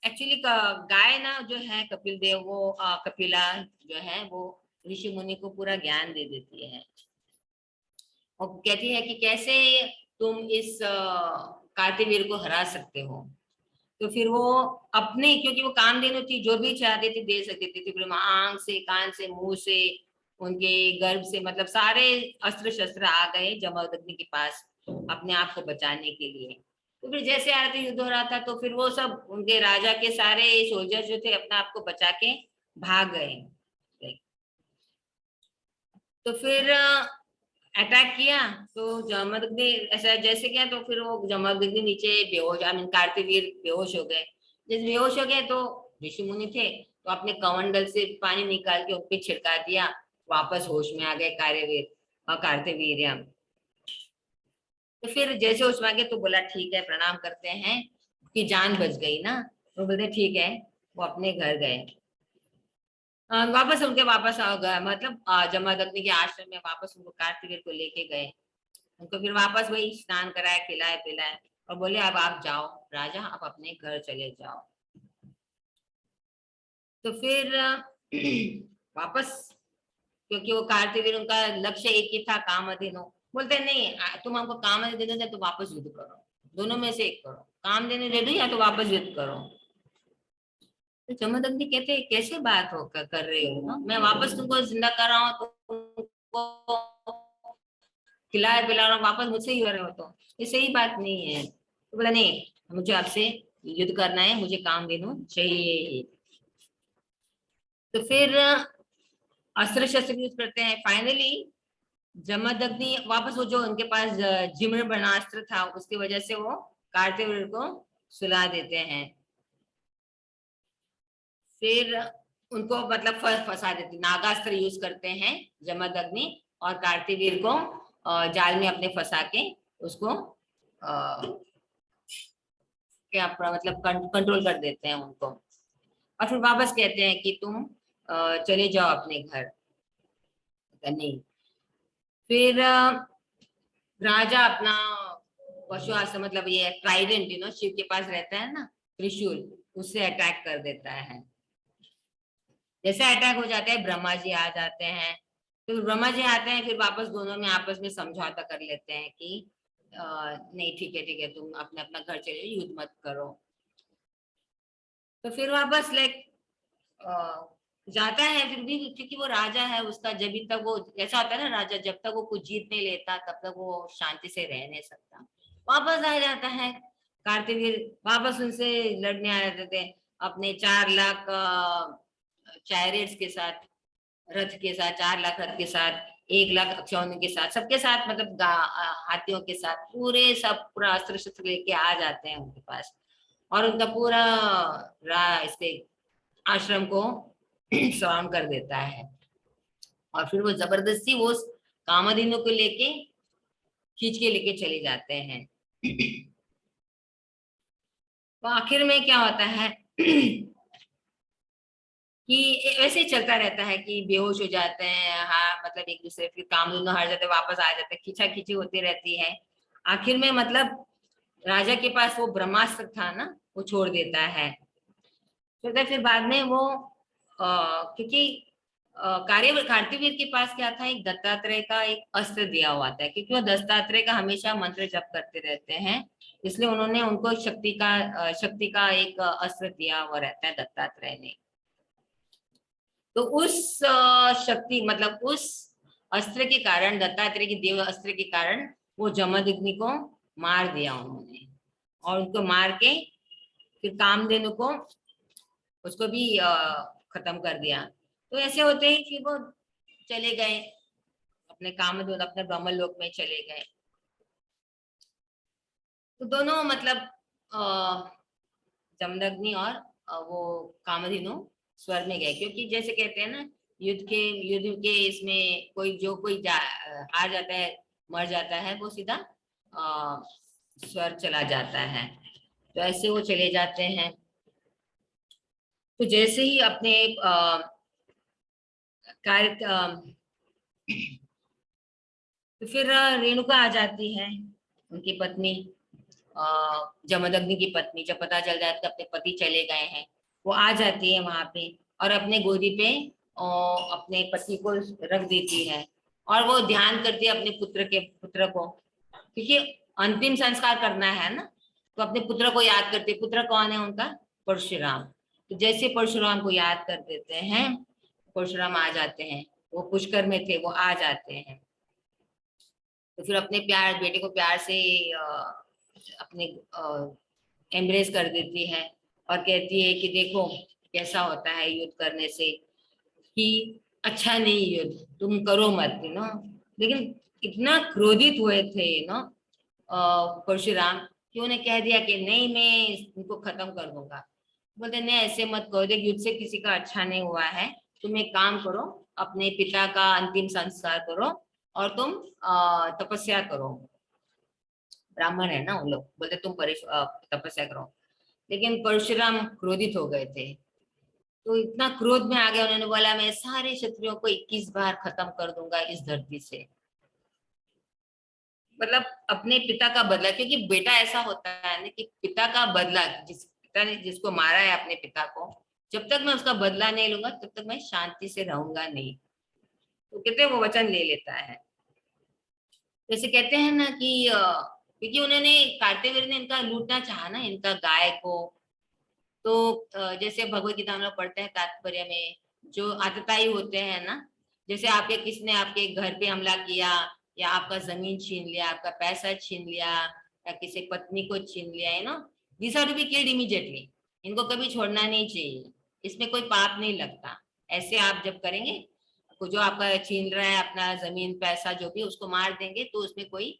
S1: एक्चुअली गाय ना जो है कपिल देव, वो कपिला जो है वो ऋषि मुनि को पूरा ज्ञान दे देती है और कहती है कि कैसे तुम इस कार्तिवीर को हरा सकते हो। तो फिर वो अपने, क्योंकि वो कामधेनु थी, जो भी चाहती थी दे सकती थी, फिर आंख से, कान से, मुंह से, उनके गर्भ से, मतलब सारे अस्त्र शस्त्र आ गए जमदग्नि के पास अपने आप को बचाने के लिए। तो फिर जैसे आरती युद्ध हो रहा था तो फिर वो सब उनके राजा के सारे सोल्जर जो थे अपने आप को बचा के भाग गए। तो फिर अटैक किया, तो जमदग्नि ऐसा जैसे किया, तो फिर वो जमदग्नि नीचे बेहोश, आई मीन कार्तिवीर बेहोश हो गए। जैसे बेहोश हो गए तो ऋषि मुनि थे, तो अपने कमंडल से पानी निकाल के उन पे छिड़का दिया, वापस होश में आ गए कार्यवीर और कार्तिवीर। तो फिर जैसे होश में आ गए तो बोला ठीक है, प्रणाम करते हैं कि जान बच गई ना। तो बोलते ठीक है, वो अपने घर गए। वापस उनके वापस आ गए, मतलब जमदग्नि के आश्रम में वापस उनको कार्तिकेय को लेके गए। उनको फिर वापस वही स्नान कराए, खिलाए पिलाए और बोले अब आप जाओ राजा, आप अपने घर चले जाओ। तो फिर वापस, क्योंकि वो कार्तिवीर उनका लक्ष्य एक ही था, कामधेनु। बोलते नहीं, तुम हमको कामधेनु दे दो तो वापस युद्ध करो, दोनों में से एक करो, कामधेनु दे दो या तो वापस युद्ध करो। तो जमदग्नि कहते कैसे बात हो कर रहे हो ना, मैं वापस तुमको जिंदा कर रहा हूँ, तुमको खिलाए पिला रहा हूँ, वापस मुझसे ही हो रहे हो, तो ये सही बात नहीं है। तो बोला नहीं, मुझे आपसे युद्ध करना है, मुझे कामधेनु चाहिए ही। तो फिर अस्त्र शस्त्र यूज करते हैं। फाइनली जमदग्नि वापस, वो जो उनके पास जिम्र ब्रह्मास्त्र था उसकी वजह से वो कार्तिवीर को सुला देते हैं। फिर उनको मतलब फंसा देते, नागास्त्र यूज करते हैं जमदग्नि, और कार्तिवीर को जाल में अपने फंसा के उसको क्या मतलब कंट्रोल कर देते हैं उनको, और फिर वापस कहते हैं कि तुम चले जाओ अपने घर। नहीं, फिर राजा अपना पशु आश्रम, मतलब ये ट्राइडेंट शिव के पास रहता है ना, त्रिशूल, उससे अटैक कर देता है। जैसे अटैक हो जाता है, ब्रह्मा जी आ जाते हैं। तो ब्रह्मा जी आते हैं, फिर वापस दोनों में आपस में समझौता कर लेते हैं कि नहीं ठीक है, तुम अपने अपना घर चले जाओ, युद्ध मत करो। तो फिर वापस लाइक जाता है, फिर भी क्योंकि वो राजा है, उसका जब तक वो, ऐसा होता है ना, राजा जब तक वो कुछ जीत नहीं लेता तब तक वो शांति से रह नहीं सकता। वापस आ जाता है कार्तिवीर, वापस उनसे लड़ने आ जाते थे अपने 4 लाख चैरियट्स के साथ, रथ के साथ, 4 लाख रथ के साथ, 1 लाख अक्षौहिणी के साथ, सबके साथ, मतलब हाथियों के साथ, पूरे सब पूरा अस्त्र शस्त्र लेके आ जाते हैं उनके पास, और उनका पूरा इसके आश्रम को सराउंड कर देता है। और फिर वो जबरदस्ती वो कामधेनु को लेके खींच के लेके चले जाते हैं। तो आखिर में क्या होता है कि ऐसे ही चलता रहता है कि बेहोश हो जाते हैं, हाँ मतलब एक दूसरे, फिर कामधेनु हार जाते, वापस आ जाते, खींचा खींची होती रहती है। आखिर में मतलब राजा के पास वो ब्रह्मास्त्र था ना, वो छोड़ देता है। फिर बाद में वो क्योंकि कार्तिवीर के पास क्या था, एक दत्तात्रेय का एक अस्त्र दिया हुआ था, क्योंकि वो दत्तात्रेय का हमेशा मंत्र जप करते रहते हैं, इसलिए उन्होंने उनको शक्ति का एक अस्त्र दिया हुआ रहता है दत्तात्रेय ने। तो उस शक्ति, मतलब उस अस्त्र के कारण, दत्तात्रेय की देव अस्त्र के कारण, वो जमदग्नि को मार दिया उन्होंने, और उनको मार के फिर कामधेनु को, उसको भी खत्म कर दिया। तो ऐसे होते ही फिर वो चले गए अपने कामधेनु, अपने ब्रह्मलोक में चले गए। तो दोनों मतलब जमदग्नि और वो कामधेनु स्वर्ग में गए, क्योंकि जैसे कहते हैं ना, युद्ध के इसमें कोई हार जाता है, मर जाता है, वो सीधा स्वर्ग चला जाता है। तो ऐसे वो चले जाते हैं। तो जैसे ही अपने कार्य, तो फिर रेणुका आ जाती है, उनकी पत्नी, जमदग्नि की पत्नी, जब पता चल जाता है कि अपने पति चले गए हैं, वो आ जाती है वहां पे, और अपने गोदी पे अपने पति को रख देती है, और वो ध्यान करती है अपने पुत्र को, क्योंकि अंतिम संस्कार करना है ना, तो अपने पुत्र को याद करते। पुत्र कौन है उनका? परशुराम। तो जैसे परशुराम को याद कर देते हैं, परशुराम आ जाते हैं, वो पुष्कर में थे, वो आ जाते हैं। तो फिर अपने बेटे को प्यार से अपने एम्ब्रेस कर देती है, और कहती है कि देखो कैसा होता है युद्ध करने से, कि अच्छा नहीं युद्ध तुम करो मत, लेकिन इतना क्रोधित हुए थे परशुराम, कि उन्हें कह दिया कि नहीं, मैं इनको खत्म कर दूंगा। बोलते नहीं, ऐसे मत करो, देख युद्ध से किसी का अच्छा नहीं हुआ है, तुम एक काम करो, अपने पिता का अंतिम संस्कार करो, और तुम तपस्या करो। ब्राह्मण है ना वो लोग, बोलते तुम तपस्या करो। लेकिन परशुराम क्रोधित हो गए थे, तो इतना क्रोध में आ गया, उन्होंने बोला मैं सारे क्षत्रियों को 21 बार खत्म कर दूंगा इस धरती से। मतलब अपने पिता का बदला, क्योंकि बेटा ऐसा होता है ना कि पिता का बदला, जिस पिता ने जिसको मारा है अपने पिता को, जब तक मैं उसका बदला नहीं लूंगा तब तक मैं शांति से रहूंगा नहीं। तो कहते वो वचन ले लेता है। जैसे कहते हैं ना कि क्योंकि उन्होंने, कार्तिवीर ने इनका लूटना चाहा ना, इनका गाय को। तो जैसे भगवत गीता में लोग पढ़ते हैं तात्पर्य में, जो आतताई होते हैं ना, जैसे आपके किसने आपके घर पे हमला किया, या आपका जमीन छीन लिया, आपका पैसा छीन लिया, या किसी पत्नी को छीन लिया, है ना, this are to be killed immediately. इनको कभी छोड़ना नहीं चाहिए, इसमें कोई पाप नहीं लगता। ऐसे आप जब करेंगे, जो आपका छीन रहा है अपना जमीन पैसा जो भी, उसको मार देंगे तो उसमें कोई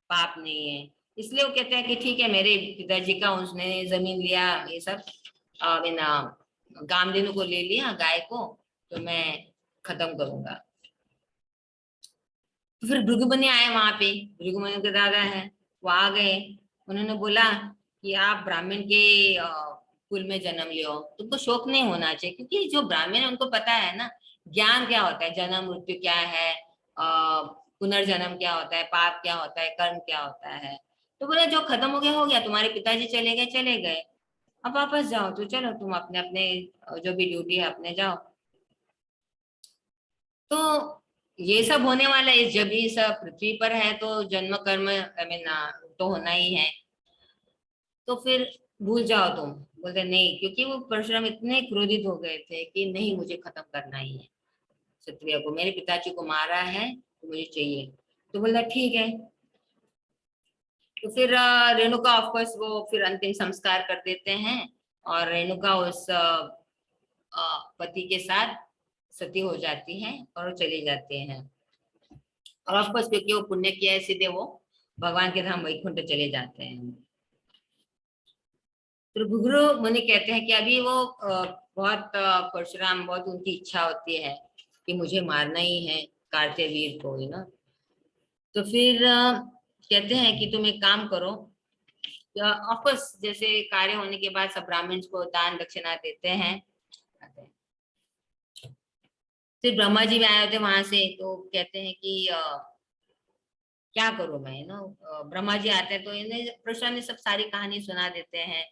S1: पाप नहीं है। इसलिए वो कहते हैं कि ठीक है, मेरे पिताजी का उसने जमीन लिया, ये सब बिना कामधेनु को ले लिया, गाय को, तो मैं खत्म करूंगा। तो फिर भृगुमुनि आए वहां पे, भृगुमुनि के दादा है, वो आ गए। उन्होंने बोला कि आप ब्राह्मण के कुल में जन्म लियो, तुमको शोक नहीं होना चाहिए, क्योंकि जो ब्राह्मण है उनको पता है ना ज्ञान क्या होता है, जन्म मृत्यु क्या है, पुनर्जन्म क्या होता है, पाप क्या होता है, कर्म क्या होता है। तो बोले जो खत्म हो गया, तुम्हारे पिताजी चले गए, अब वापस जाओ, तो चलो तुम अपने अपने जो भी ड्यूटी है अपने जाओ। तो ये सब होने वाला है, जब ये सब पृथ्वी पर है तो जन्म कर्म आई मीन तो होना ही है। तो फिर भूल जाओ तुम। बोलते नहीं, क्योंकि वो परशुराम इतने क्रोधित हो गए थे कि नहीं, मुझे खत्म करना ही है क्षत्रिय को, मेरे पिताजी को मारा है तो मुझे चाहिए। तो बोला ठीक है। तो फिर रेणुका ऑफकोर्स वो फिर अंतिम संस्कार कर देते हैं, और रेणुका उस पति के साथ सती हो जाती है और वो चले जाते हैं। और ऑफकोर्स क्योंकि वो पुण्य किया है, सीधे वो भगवान के धाम वैकुंठ चले जाते हैं। तो भृगु मुनि कहते हैं कि अभी वो बहुत परशुराम, बहुत उनकी इच्छा होती है कि मुझे मारना ही है कार्तिवीर को, है ना। तो फिर कहते हैं कि तुम एक काम करो, ऑफकोर्स जैसे कार्य होने के बाद सब ब्राह्मण को दान दक्षिणा देते हैं। फिर ब्रह्मा जी भी आए होते वहां से, तो कहते हैं कि क्या करूं मैं ना। ब्रह्मा जी आते हैं तो इन्हें परशुराम ने सब सारी कहानी सुना देते हैं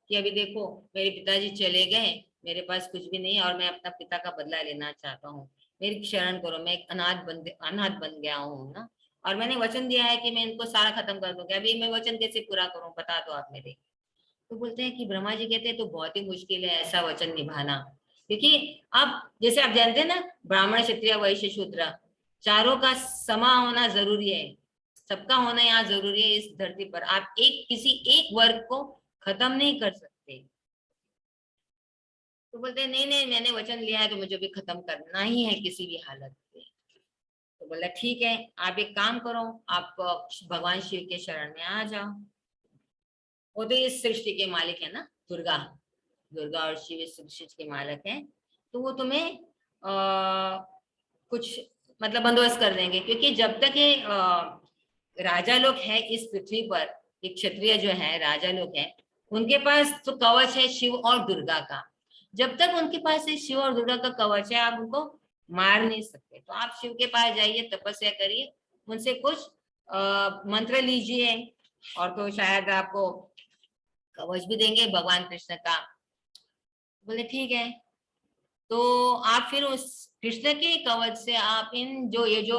S1: कि अभी देखो मेरे पिताजी चले गए, मेरे पास कुछ भी नहीं है, और मैं अपना पिता का बदला लेना चाहता हूँ, मेरी शरण करो, मैं एक अनाथ बन गया हूँ ना, और मैंने वचन दिया है कि मैं इनको सारा खत्म कर दूंगा, अभी मैं वचन कैसे पूरा करूँ, बता दो आप मेरे। तो बोलते हैं कि ब्रह्मा जी कहते हैं तो बहुत ही मुश्किल है ऐसा वचन निभाना, क्योंकि अब जैसे आप जानते हैं ना, ब्राह्मण क्षत्रिय वैश्य शूद्र चारों का समा होना जरूरी है, सबका होना यहाँ जरूरी है इस धरती पर। आप एक किसी एक वर्ग को खत्म नहीं कर सकते। तो बोलते हैं नहीं नहीं, मैंने वचन लिया है तो मुझे भी खत्म करना ही है किसी भी हालत में। तो बोला ठीक है, आप एक काम करो, आप भगवान शिव के शरण में आ जाओ, वो तो इस सृष्टि के मालिक है ना, दुर्गा। दुर्गा और शिव इस सृष्टि के मालिक हैं, तो वो तुम्हें कुछ मतलब बंदोबस्त कर देंगे, क्योंकि जब तक ये राजा लोग है इस पृथ्वी पर, ये क्षत्रिय जो है राजा लोग हैं, उनके पास तो कवच है शिव और दुर्गा का। जब तक उनके पास ये शिव और दुर्गा का कवच है, आप उनको मार नहीं सकते। तो आप शिव के पास जाइए, तपस्या करिए, उनसे कुछ मंत्र लीजिए, और तो शायद आपको कवच भी देंगे भगवान कृष्ण का। बोले ठीक है। तो आप फिर उस कृष्ण के कवच से आप इन जो ये जो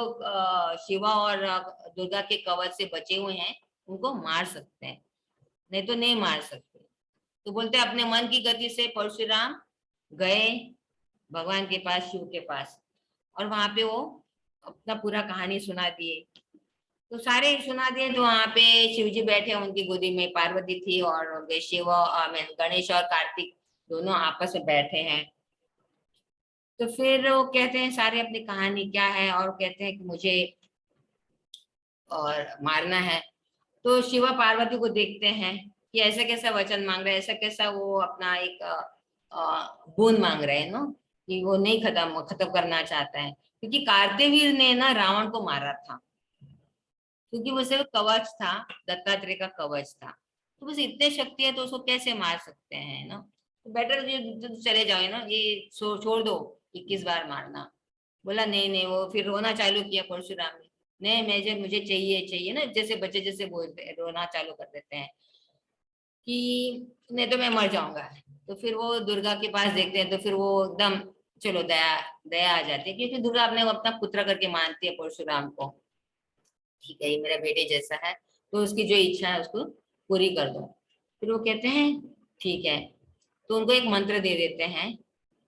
S1: शिवा और दुर्गा के कवच से बचे हुए हैं उनको मार सकते हैं, नहीं तो नहीं मार सकते। तो बोलते अपने मन की गति से परशुराम गए भगवान के पास, शिव के पास, और वहां पे वो अपना पूरा कहानी सुना दिए। तो सारे सुना दिए, तो वहां पे शिव जी बैठे, उनकी गोदी में पार्वती थी, और शिव गणेश और कार्तिक दोनों आपस में बैठे हैं। तो फिर वो कहते हैं सारे अपनी कहानी क्या है, और कहते हैं कि मुझे और मारना है। तो शिवा पार्वती को देखते हैं कि ऐसा कैसा वचन मांग रहे हैं, ऐसा कैसा वो अपना एक बोन मांग रहे हैं ना, कि वो नहीं खत्म खत्म करना चाहता है, क्योंकि कार्तिवीर ने ना रावण को मारा था, क्योंकि वो सिर्फ कवच था, दत्तात्रेय का कवच था। तो बस इतने शक्ति है तो उसको कैसे मार सकते हैं ना। तो बेटर ये चले जाओ ना, ये छोड़ दो 21 बार मारना। बोला नहीं नहीं, वो फिर रोना चालू किया परशुराम ने। नहीं मुझे चाहिए चाहिए ना, जैसे बच्चे जैसे बोलते हैं, रोना चालू कर देते हैं कि नहीं तो मैं मर जाऊंगा। तो फिर वो दुर्गा के पास देखते हैं, तो फिर वो एकदम चलो दया दया आ जाती है, क्योंकि दुर्गा अपने अपना पुत्र करके मानती है परशुराम को। ठीक है, ये मेरा बेटे जैसा है, तो उसकी जो इच्छा है उसको पूरी कर दो। फिर वो कहते हैं ठीक है, तो उनको एक मंत्र दे देते हैं,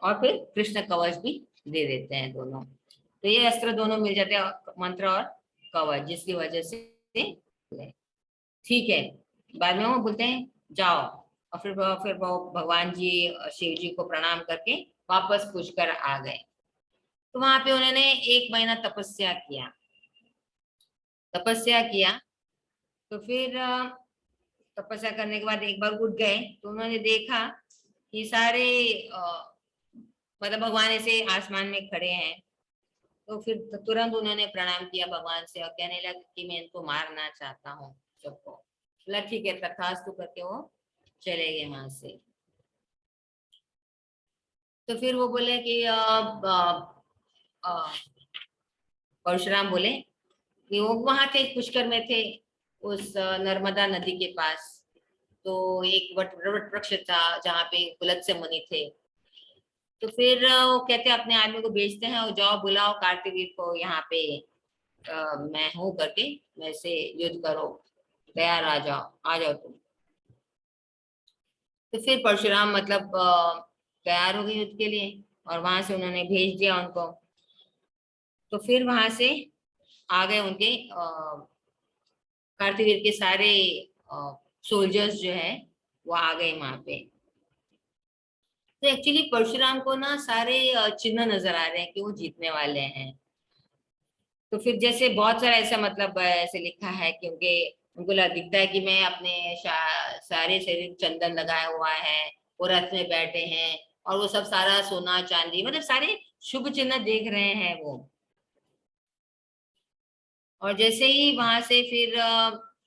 S1: और फिर कृष्ण कवच भी दे देते हैं दोनों। तो ये अस्त्र दोनों मिल जाते हैं, मंत्र और कवच, जिसकी वजह से ठीक है। बाद में वो बोलते हैं जाओ, और फिर वो भगवान जी शिव जी को प्रणाम करके वापस पूछ कर आ गए। तो वहां पे उन्होंने 1 महीना तपस्या किया। तो फिर तपस्या करने के बाद एक बार उठ गए, तो उन्होंने देखा कि सारे मतलब भगवान ऐसे आसमान में खड़े हैं। तो फिर तुरंत उन्होंने प्रणाम किया भगवान से और कहने लगा कि मैं इनको मारना चाहता हूँ सबको। बोला ठीक है, तथास्तु करके वो चले गए वहां से। तो फिर वो बोले कि परशुराम बोले कि वो वहां थे, पुष्कर में थे, उस नर्मदा नदी के पास। तो एक वट वट वृक्ष था जहाँ पे पुलत्स्य मुनि थे। तो फिर वो कहते अपने आदमी को भेजते हैं और जाओ बुलाओ कार्तिवीर को यहाँ पे, मैं हूँ करके, मैं से युद्ध करो, तैयार आ जाओ तुम। तो फिर परशुराम मतलब तैयार हो गए युद्ध के लिए, और वहां से उन्होंने भेज दिया उनको। तो फिर वहां से आ गए उनके कार्तिवीर के सारे सोल्जर्स जो है वो आ गए वहां पे। तो एक्चुअली परशुराम को ना सारे चिन्ह नजर आ रहे हैं कि वो जीतने वाले हैं। तो फिर जैसे बहुत सारा ऐसा मतलब ऐसे लिखा है कि उनको दिखता है कि मैं अपने सारे शरीर चंदन लगाया हुआ है, वो रथ में बैठे हैं, और वो सब सारा सोना चांदी मतलब सारे शुभ चिन्ह देख रहे हैं वो। और जैसे ही वहां से फिर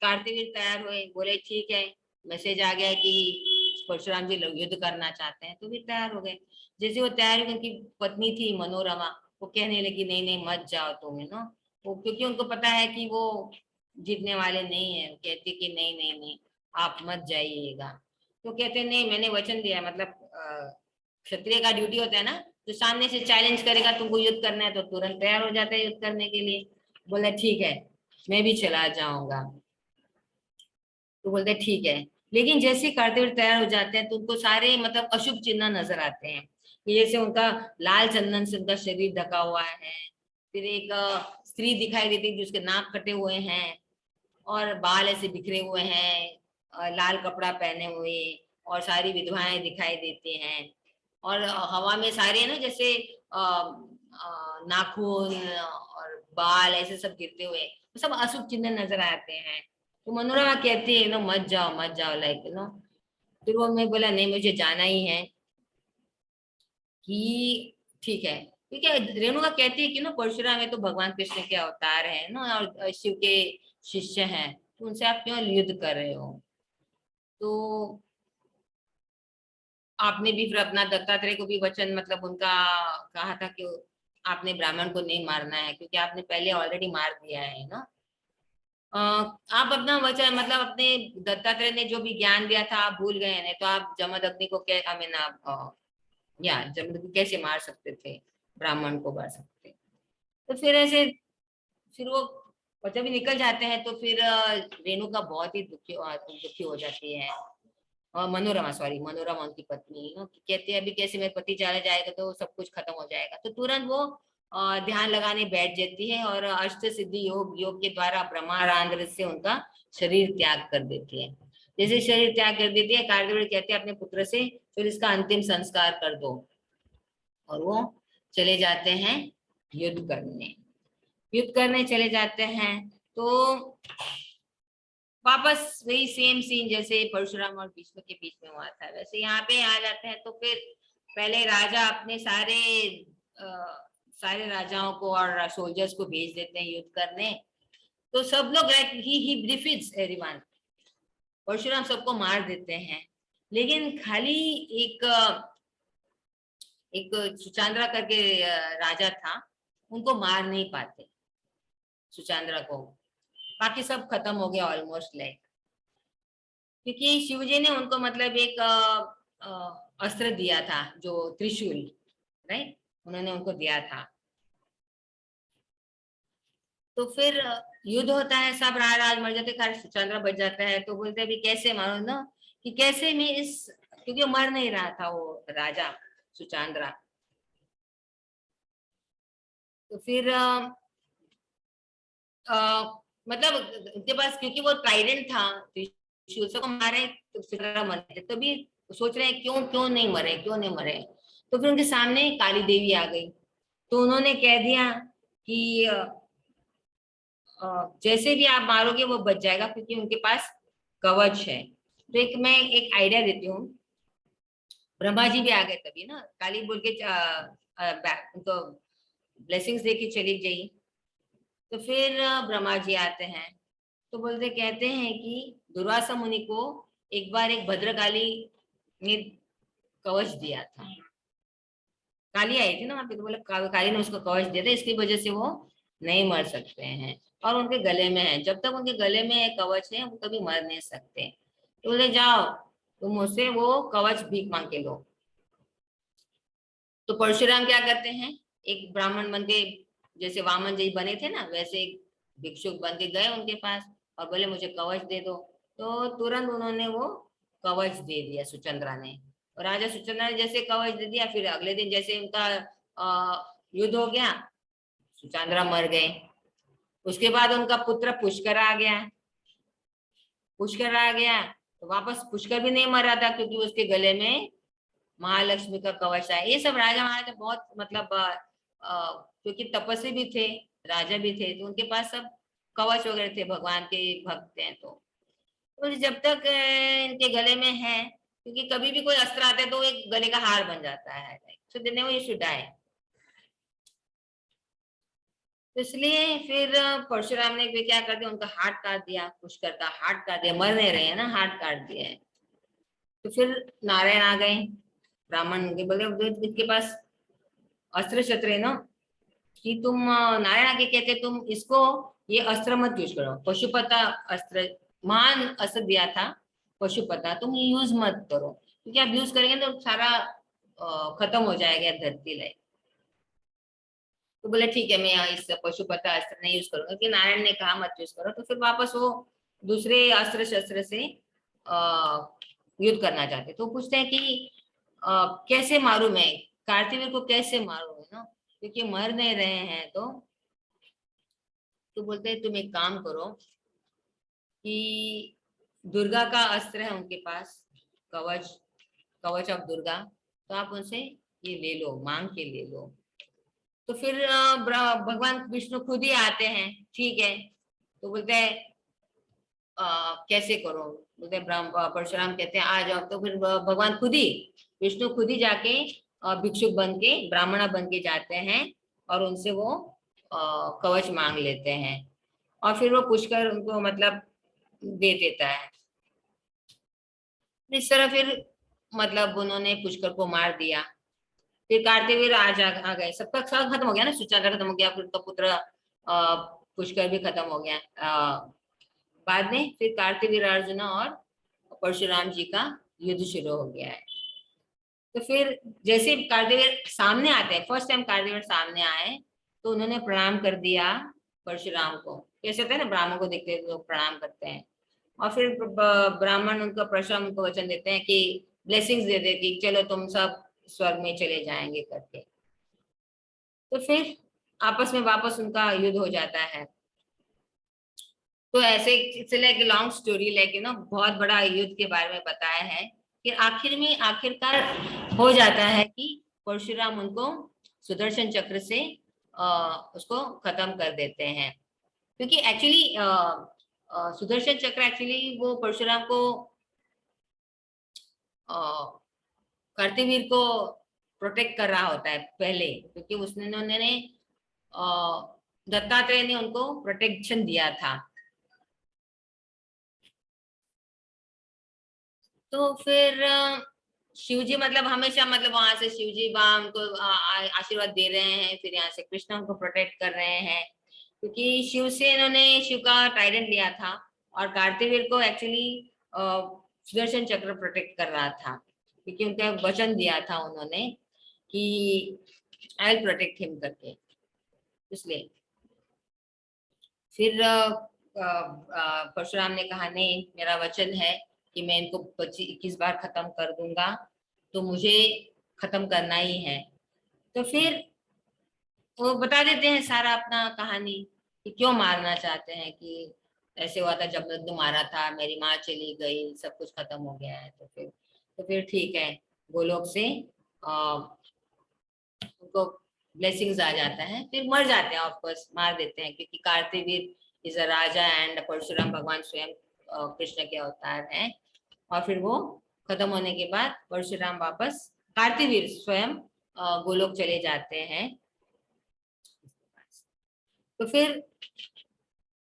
S1: कार्तिवीर तैयार हुए, बोले ठीक है, मैसेज आ गया कि परशुराम जी लोग युद्ध करना चाहते हैं, तो फिर तैयार हो गए। जैसे वो तैयार हुए, उनकी पत्नी थी मनोरमा, वो कहने लगी नहीं नहीं मत जाओ तुम, है ना। वो क्योंकि उनको पता है कि वो जीतने वाले नहीं है, वो कहती कि नहीं नहीं नहीं, आप मत जाइएगा। तो कहते नहीं, मैंने वचन दिया है, मतलब क्षत्रिय का ड्यूटी होता है ना, तो सामने से चैलेंज करेगा तुमको युद्ध करना है तो तुरंत तैयार हो जाता है युद्ध करने के लिए। बोला ठीक है, मैं भी चला जाऊंगा। तो बोलते ठीक है। लेकिन जैसे ही कार्तिक तैयार हो जाते हैं तो उनको सारे मतलब अशुभ चिन्ह नजर आते हैं, कि जैसे उनका लाल चंदन से उनका शरीर ढका हुआ है। फिर एक स्त्री दिखाई देती है जिसके नाक कटे हुए हैं और बाल ऐसे बिखरे हुए हैं, लाल कपड़ा पहने हुए, और सारी विधवाएं दिखाई देती हैं। और हवा में सारे ना जैसे नाखून और बाल ऐसे सब गिरते हुए, तो सब अशुभ चिन्ह नजर आते हैं। तो मनोरमा कहती है नो मत जाओ लाइक नो। फिर वो मैं बोला नहीं मुझे जाना ही है, कि ठीक है। ठीक है, रेणुका कहती है कि ना परशुराम है तो भगवान कृष्ण के अवतार है ना, और शिव के शिष्य हैं, तो उनसे आप क्यों युद्ध कर रहे हो। तो आपने भी फिर अपना दत्तात्रेय को भी वचन मतलब उनका कहा था कि आपने ब्राह्मण को नहीं मारना है, क्योंकि आपने पहले ऑलरेडी मार दिया है ना। आप अपना वचन मतलब अपने दत्तात्रेय ने जो भी ज्ञान दिया था आप भूल गए, नहीं तो आप जमदग्नि को क्या आई मीन आप या जमदग्नि कैसे मार सकते थे, ब्राह्मण को मार सकते। तो फिर ऐसे फिर वो जब भी निकल जाते हैं तो फिर रेणुका बहुत ही दुखी हो जाती है। और मनोरमा, सॉरी मनोरमा उनकी पत्नी कहती है अभी कैसे मेरे पति चला जाएगा तो सब कुछ खत्म हो जाएगा। तो तुरंत वो ध्यान लगाने बैठ जाती है और अष्ट सिद्धि योग के द्वारा ब्रह्मांड से उनका शरीर त्याग कर देती है। जैसे शरीर त्याग कर देती है, कार्तिक कहते हैं अपने पुत्र से फिर इसका अंतिम संस्कार कर दो, और वो चले जाते हैं युद्ध करने। युद्ध करने चले जाते हैं तो वापस वही सेम सीन जैसे परशुराम और भीष्म के बीच में हुआ था वैसे यहाँ पे आ जाते हैं। तो फिर पहले राजा अपने सारे राजाओं को और सोल्जर्स को भेज देते हैं युद्ध करने। तो सब लोग like he defeats everyone, Parshuram सबको मार देते हैं। लेकिन खाली एक एक सुचांद्रा करके राजा था, उनको मार नहीं पाते सुचांद्रा को। बाकी सब खत्म हो गया ऑलमोस्ट लाइक, क्योंकि शिवजी ने उनको मतलब एक अस्त्र दिया था जो त्रिशूल, राइट, उन्होंने उनको दिया था। तो फिर युद्ध होता है, सब राज मर जाते, खाली सुचंद्रा बच जाता है। तो बोलते भी कैसे मारो ना, कि कैसे मैं इस, क्योंकि वो मर नहीं रहा था वो राजा सुचंद्रा। तो फिर मतलब उनके पास क्योंकि वो ट्राइडेंट था, त्रिशूल से को मारे तो सुचंद्रा मर गए, तो भी सोच रहे हैं क्यों क्यों नहीं मरे, क्यों नहीं मरे। तो फिर उनके सामने काली देवी आ गई, तो उन्होंने कह दिया कि जैसे भी आप मारोगे वो बच जाएगा क्योंकि उनके पास कवच है। तो एक मैं एक आइडिया देती हूँ। ब्रह्मा जी भी आ गए तभी ना, काली बोल के उनको ब्लेसिंग्स दे के चली गई। तो फिर ब्रह्मा जी आते हैं, तो बोलते कहते हैं कि दुर्वासा मुनि को एक बार एक भद्रकाली ने कवच दिया था। काली आई थी ना वहां पे, तो बोले काली ने उसको कवच दिया था, इसकी वजह से वो नहीं मर सकते हैं। और उनके गले में है, जब तक उनके गले में कवच है वो कभी मर नहीं सकते। तो बोले जाओ तुम मुझसे वो कवच भीख मांग के लो। तो परशुराम क्या करते हैं, एक ब्राह्मण बन के, जैसे वामन जी बने थे ना वैसे एक भिक्षुक बन के गए उनके पास और बोले मुझे कवच दे दो। तो तुरंत उन्होंने वो कवच दे दिया सुचंद्रा ने। और राजा सुचंद्रा ने जैसे कवच दे दिया, फिर अगले दिन जैसे उनका युद्ध हो गया, सुचंद्रा मर गए। उसके बाद उनका पुत्र पुष्कर आ गया। पुष्कर आ गया तो वापस पुष्कर भी नहीं मरा था, क्योंकि उसके गले में महालक्ष्मी का कवच है। ये सब राजा महाराजा बहुत मतलब क्योंकि तपस्वी भी थे, राजा भी थे, तो उनके पास सब कवच वगैरह थे, भगवान के भक्त हैं। तो जब तक इनके गले में है, क्योंकि कभी भी कोई अस्त्र आता है तो एक गले का हार बन जाता है, so they never used to die. तो इसलिए फिर परशुराम ने भी क्या कर दिया, उनका हाथ काट दिया, पुष्कर का हाथ काट दिया, मर नहीं रहे हैं ना, हाथ काट दिया है। तो फिर नारायण आ गए, ब्राह्मण के बोले इसके पास अस्त्र शस्त्र है ना, कि तुम नारायण आके कहते तुम इसको ये अस्त्र मत यूज करो, पशुपता अस्त्र, महान अस्त्र दिया था पशुपता, तुम ये यूज मत करो, क्योंकि आप यूज करेंगे तो सारा खत्म हो जाएगा धरती लाइक। तो बोले ठीक है मैं इस पशुपता अस्त्र नहीं यूज करूंगा, कि नारायण ने कहा मत यूज करो। तो फिर वापस वो दूसरे अस्त्र शस्त्र से युद्ध करना चाहते। तो पूछते हैं कि कैसे मारू मैं, कार्तिवीर को कैसे मारू, है ना, क्योंकि मर नहीं रहे हैं। तो बोलते हैं तुम एक काम करो कि दुर्गा का अस्त्र है उनके पास, कवच, कवच ऑफ दुर्गा, तो आप उनसे ये ले लो, मांग के ले लो। तो फिर भगवान विष्णु खुद ही आते हैं, ठीक है। तो बोलते हैं कैसे करो, बोलते हैं परशुराम कहते हैं आ जाओ। तो फिर भगवान खुद ही, विष्णु खुद ही जाके भिक्षुक बन के, ब्राह्मणा बन के जाते हैं और उनसे वो कवच मांग लेते हैं। और फिर वो पुष्कर उनको मतलब दे देता है। इस तरह फिर मतलब उन्होंने पुष्कर को मार दिया। फिर कार्तिवीर आ गए, सबका सब खत्म हो गया ना, सुचाग्र खत्म हो गया, फिर उनका पुत्र पुष्कर भी खत्म हो गया। बाद में फिर कार्तिवीर अर्जुन और परशुराम जी का युद्ध शुरू हो गया है। तो फिर जैसे कार्तिवीर सामने आते हैं, फर्स्ट टाइम कार्तिवीर सामने आए तो उन्होंने प्रणाम कर दिया परशुराम को। कैसे होता है ना, ब्राह्मण को देखते हैं लोग प्रणाम करते हैं। और फिर ब्राह्मण उनको, परशुराम को वचन देते हैं कि ब्लेसिंग्स दे दे कि चलो तुम सब स्वर्ग में चले जाएंगे करके। तो फिर आपस में वापस उनका युद्ध हो जाता है। तो ऐसे like long story, like you know, बहुत बड़ा युद्ध के बारे में बताया है। फिर आखिर में आखिरकार हो जाता है कि परशुराम उनको सुदर्शन चक्र से उसको खत्म कर देते हैं। क्योंकि एक्चुअली सुदर्शन चक्र एक्चुअली वो परशुराम को कार्तिवीर को प्रोटेक्ट कर रहा होता है पहले, क्योंकि उसने उन्होंने दत्तात्रेय ने उनको प्रोटेक्शन दिया था। तो फिर शिव जी मतलब हमेशा मतलब वहां से शिव जी वहां उनको आशीर्वाद दे रहे हैं, फिर यहाँ से कृष्ण उनको प्रोटेक्ट कर रहे हैं, क्योंकि शिव से इन्होंने शिव का टाइडेंट लिया था। और कार्तिवीर को एक्चुअली सुदर्शन चक्र प्रोटेक्ट कर रहा था, क्योंकि उनका वचन दिया था उन्होंने कि आई विल प्रोटेक्ट हिम करके। इसलिए फिर परशुराम ने कहा नहीं, मेरा वचन है कि मैं इनको 21 बार खत्म कर दूंगा, तो मुझे खत्म करना ही है। तो फिर वो बता देते हैं सारा अपना कहानी कि क्यों मारना चाहते हैं, कि ऐसे हुआ था जब मृत्यु मारा था, मेरी माँ चली गई, सब कुछ खत्म हो गया है। तो फिर ठीक है, गोलोक से उनको ब्लेसिंग्स आ जाता है, फिर मर जाते हैं, ऑफकोर्स मार देते हैं, क्योंकि Kartivir is a raja and Parshuram भगवान स्वयं कृष्ण के अवतार हैं। और फिर वो खत्म होने के बाद परशुराम वापस कार्तिवीर स्वयं गोलोक चले जाते हैं। तो फिर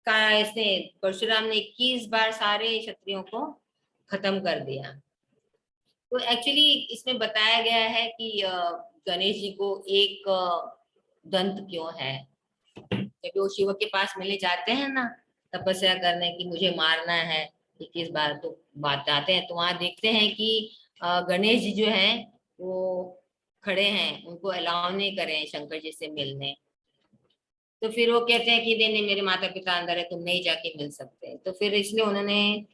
S1: का इसने परशुराम ने 21 बार सारे क्षत्रियों को खत्म कर दिया। तो एक्चुअली इसमें बताया गया है कि गणेश जी को एक दंत क्यों है। जब वो शिव के पास मिलने जाते हैं ना, तपस्या करने की मुझे मारना है 21 बार, तो बात आते हैं तो वहां देखते हैं कि गणेश जी जो है वो खड़े हैं, उनको अलाउ नहीं करें शंकर जी से मिलने। तो फिर वो कहते हैं कि नहीं नहीं, मेरे माता पिता अंदर है, तुम नहीं जाके मिल सकते। तो फिर इसलिए उन्होंने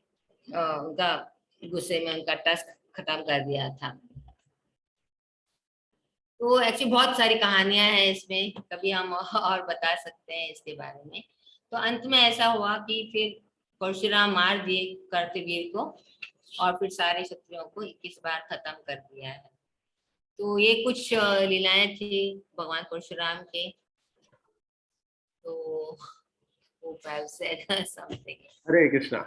S1: उनका गुस्से में उनका टस्क खत्म कर दिया था। तो एक्चुअली बहुत सारी कहानियां हैं इसमें, कभी हम और बता सकते हैं इसके बारे में। तो अंत में ऐसा हुआ कि फिर परशुराम मार दिए कार्तवीर को, और फिर सारे क्षत्रियों को 21 बार खत्म कर दिया है। तो ये कुछ लीलाएं थी भगवान परशुराम के। तो वो said something।
S2: Hare Krishna.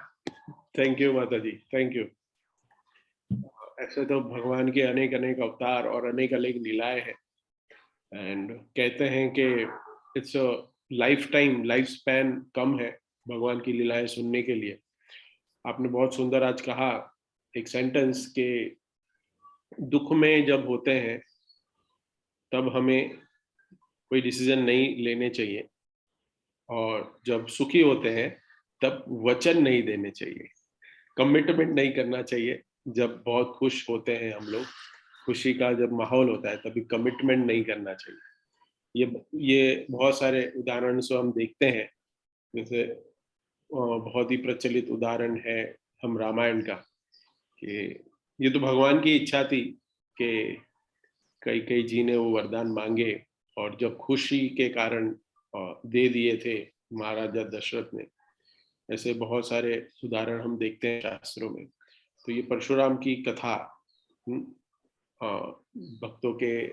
S2: Thank you माता जी, थैंक यू। ऐसे तो भगवान के अनेक अनेक अवतार और अनेक अनेक लीलाएं हैं, एंड कहते हैं कि it's life time, life span कम है भगवान की लीलाएं सुनने के लिए। आपने बहुत सुंदर आज कहा एक सेंटेंस के, दुख में जब होते हैं तब हमें कोई डिसीजन नहीं लेने चाहिए, और जब सुखी होते हैं तब वचन नहीं देने चाहिए, कमिटमेंट नहीं करना चाहिए। जब बहुत खुश होते हैं हम लोग, खुशी का जब माहौल होता है तभी कमिटमेंट नहीं करना चाहिए। ये बहुत सारे उदाहरण से हम देखते हैं। जैसे बहुत ही प्रचलित उदाहरण है हम रामायण का, कि ये तो भगवान की इच्छा थी कि कई कई जी ने वो वरदान मांगे, और जब खुशी के कारण दे दिए थे महाराजा दशरथ ने। ऐसे बहुत सारे उदाहरण हम देखते हैं शास्त्रों में। तो ये परशुराम की कथा भक्तों के,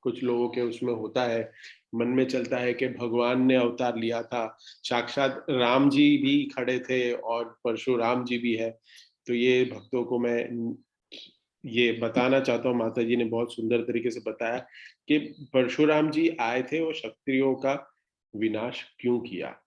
S2: कुछ लोगों के उसमें होता है, मन में चलता है कि भगवान ने अवतार लिया था, साक्षात राम जी भी खड़े थे और परशुराम जी भी है। तो ये भक्तों को मैं ये बताना चाहता हूँ, माता जी ने बहुत सुंदर तरीके से बताया कि परशुराम जी आए थे और क्षत्रियों का विनाश क्यों किया।